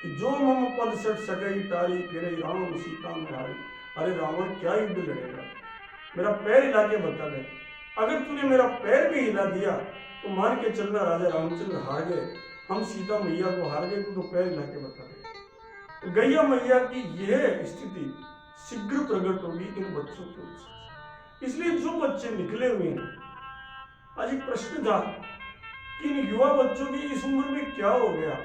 कि जो मम पद सट सकई तारी फिर राम सीता में हारी। अरे रावण क्या युद्ध लड़ेगा, मेरा पैर हिला के बता दे। अगर तूने मेरा पैर भी हिला दिया तो मान के चलना राजा रामचंद्र हार गए, हम सीता मैया को हार गए, तू तो पैर हिला के बता दे। तो गैया मैया की यह स्थिति शीघ्र प्रकट होगी इन बच्चों के उत्साह। इसलिए जो बच्चे निकले हुए हैं, आज एक प्रश्न था कि इन युवा बच्चों की इस उम्र में क्या हो गया।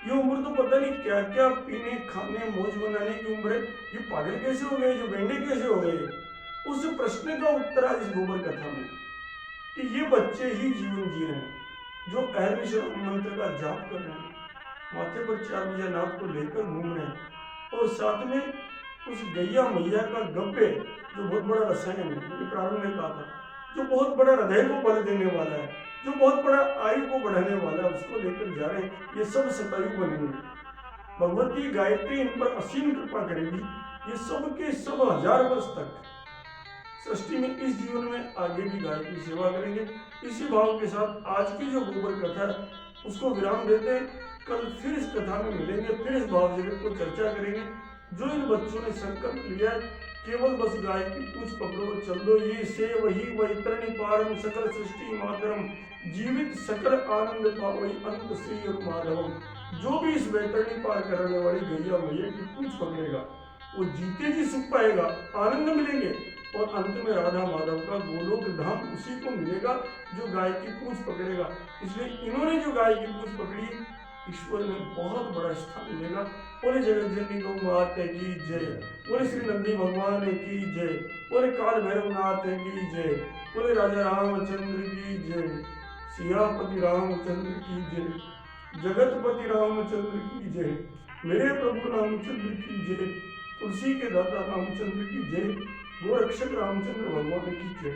ये उम्र तो पता नहीं क्या क्या पीने खाने मौज बनाने की उम्र है, ये पागल कैसे हो गए, जो बेंडे कैसे हो गए। उस प्रश्न का उत्तर आज इस गोबर कथा में कि ये बच्चे ही जीवन जी रहे हैं, जो अहर्निश मंत्र का जाप कर रहे हैं, माथे पर 4 बजे नाथ को लेकर घूम रहे हैं, और साथ में उस गैया मैया का गब्बे, जो बहुत बड़ा रसायन है, प्रारंभ में कहा था, जो बहुत बड़ा हृदय को बल देने वाला है, जो बहुत बड़ा आयु को बढ़ाने वाला है, उसको लेकर जा रहे हैं। ये सब शतायु बनेंगे, भगवती गायत्री इन पर असीम कृपा करेगी, ये सब के सब 1000 वर्ष तक सृष्टि में इस जीवन में आगे भी गाय की सेवा करेंगे। इसी भाव के साथ आज की जो गोबर कथा है उसको विराम देते हैं। कल फिर इस कथा में मिलेंगे, फिर इस भाव जगत को चर्चा करेंगे। जो इन बच्चों ने संकल्प लिया है, केवल बस गाय की पूछ पकड़ो चल दो, ये से वही वैतरणी पारम सकल सृष्टि मातरम, जीवित सकल आनंद पावई अंत श्री और माधवम। जो भी इस वैतरणी पार करने वाली गैया मैया की पूछ पकड़ेगा वो जीते जी सुख पाएगा, आनंद मिलेंगे, और अंत में राधा माधव का गोलोक धाम उसी को मिलेगा जो गाय की पूछ पकड़ेगा। इसलिए इन्होंने जो गाय की पूछ पकड़ी, ईश्वर में बहुत बड़ा स्थान मिलेगा। बोले जगत जननी गौ माता की जय, बोले श्री नंदी भगवान की जय, बोले काल भैरव नाथ की जय, बोले राजा रामचंद्र की जय, सियापति रामचंद्र की जय, जगतपति रामचंद्र की जय, मेरे प्रभु रामचंद्र की जय, तुलसी के दाता रामचंद्र की जय, गोरक्षक रामचंद्र भगवान की जय।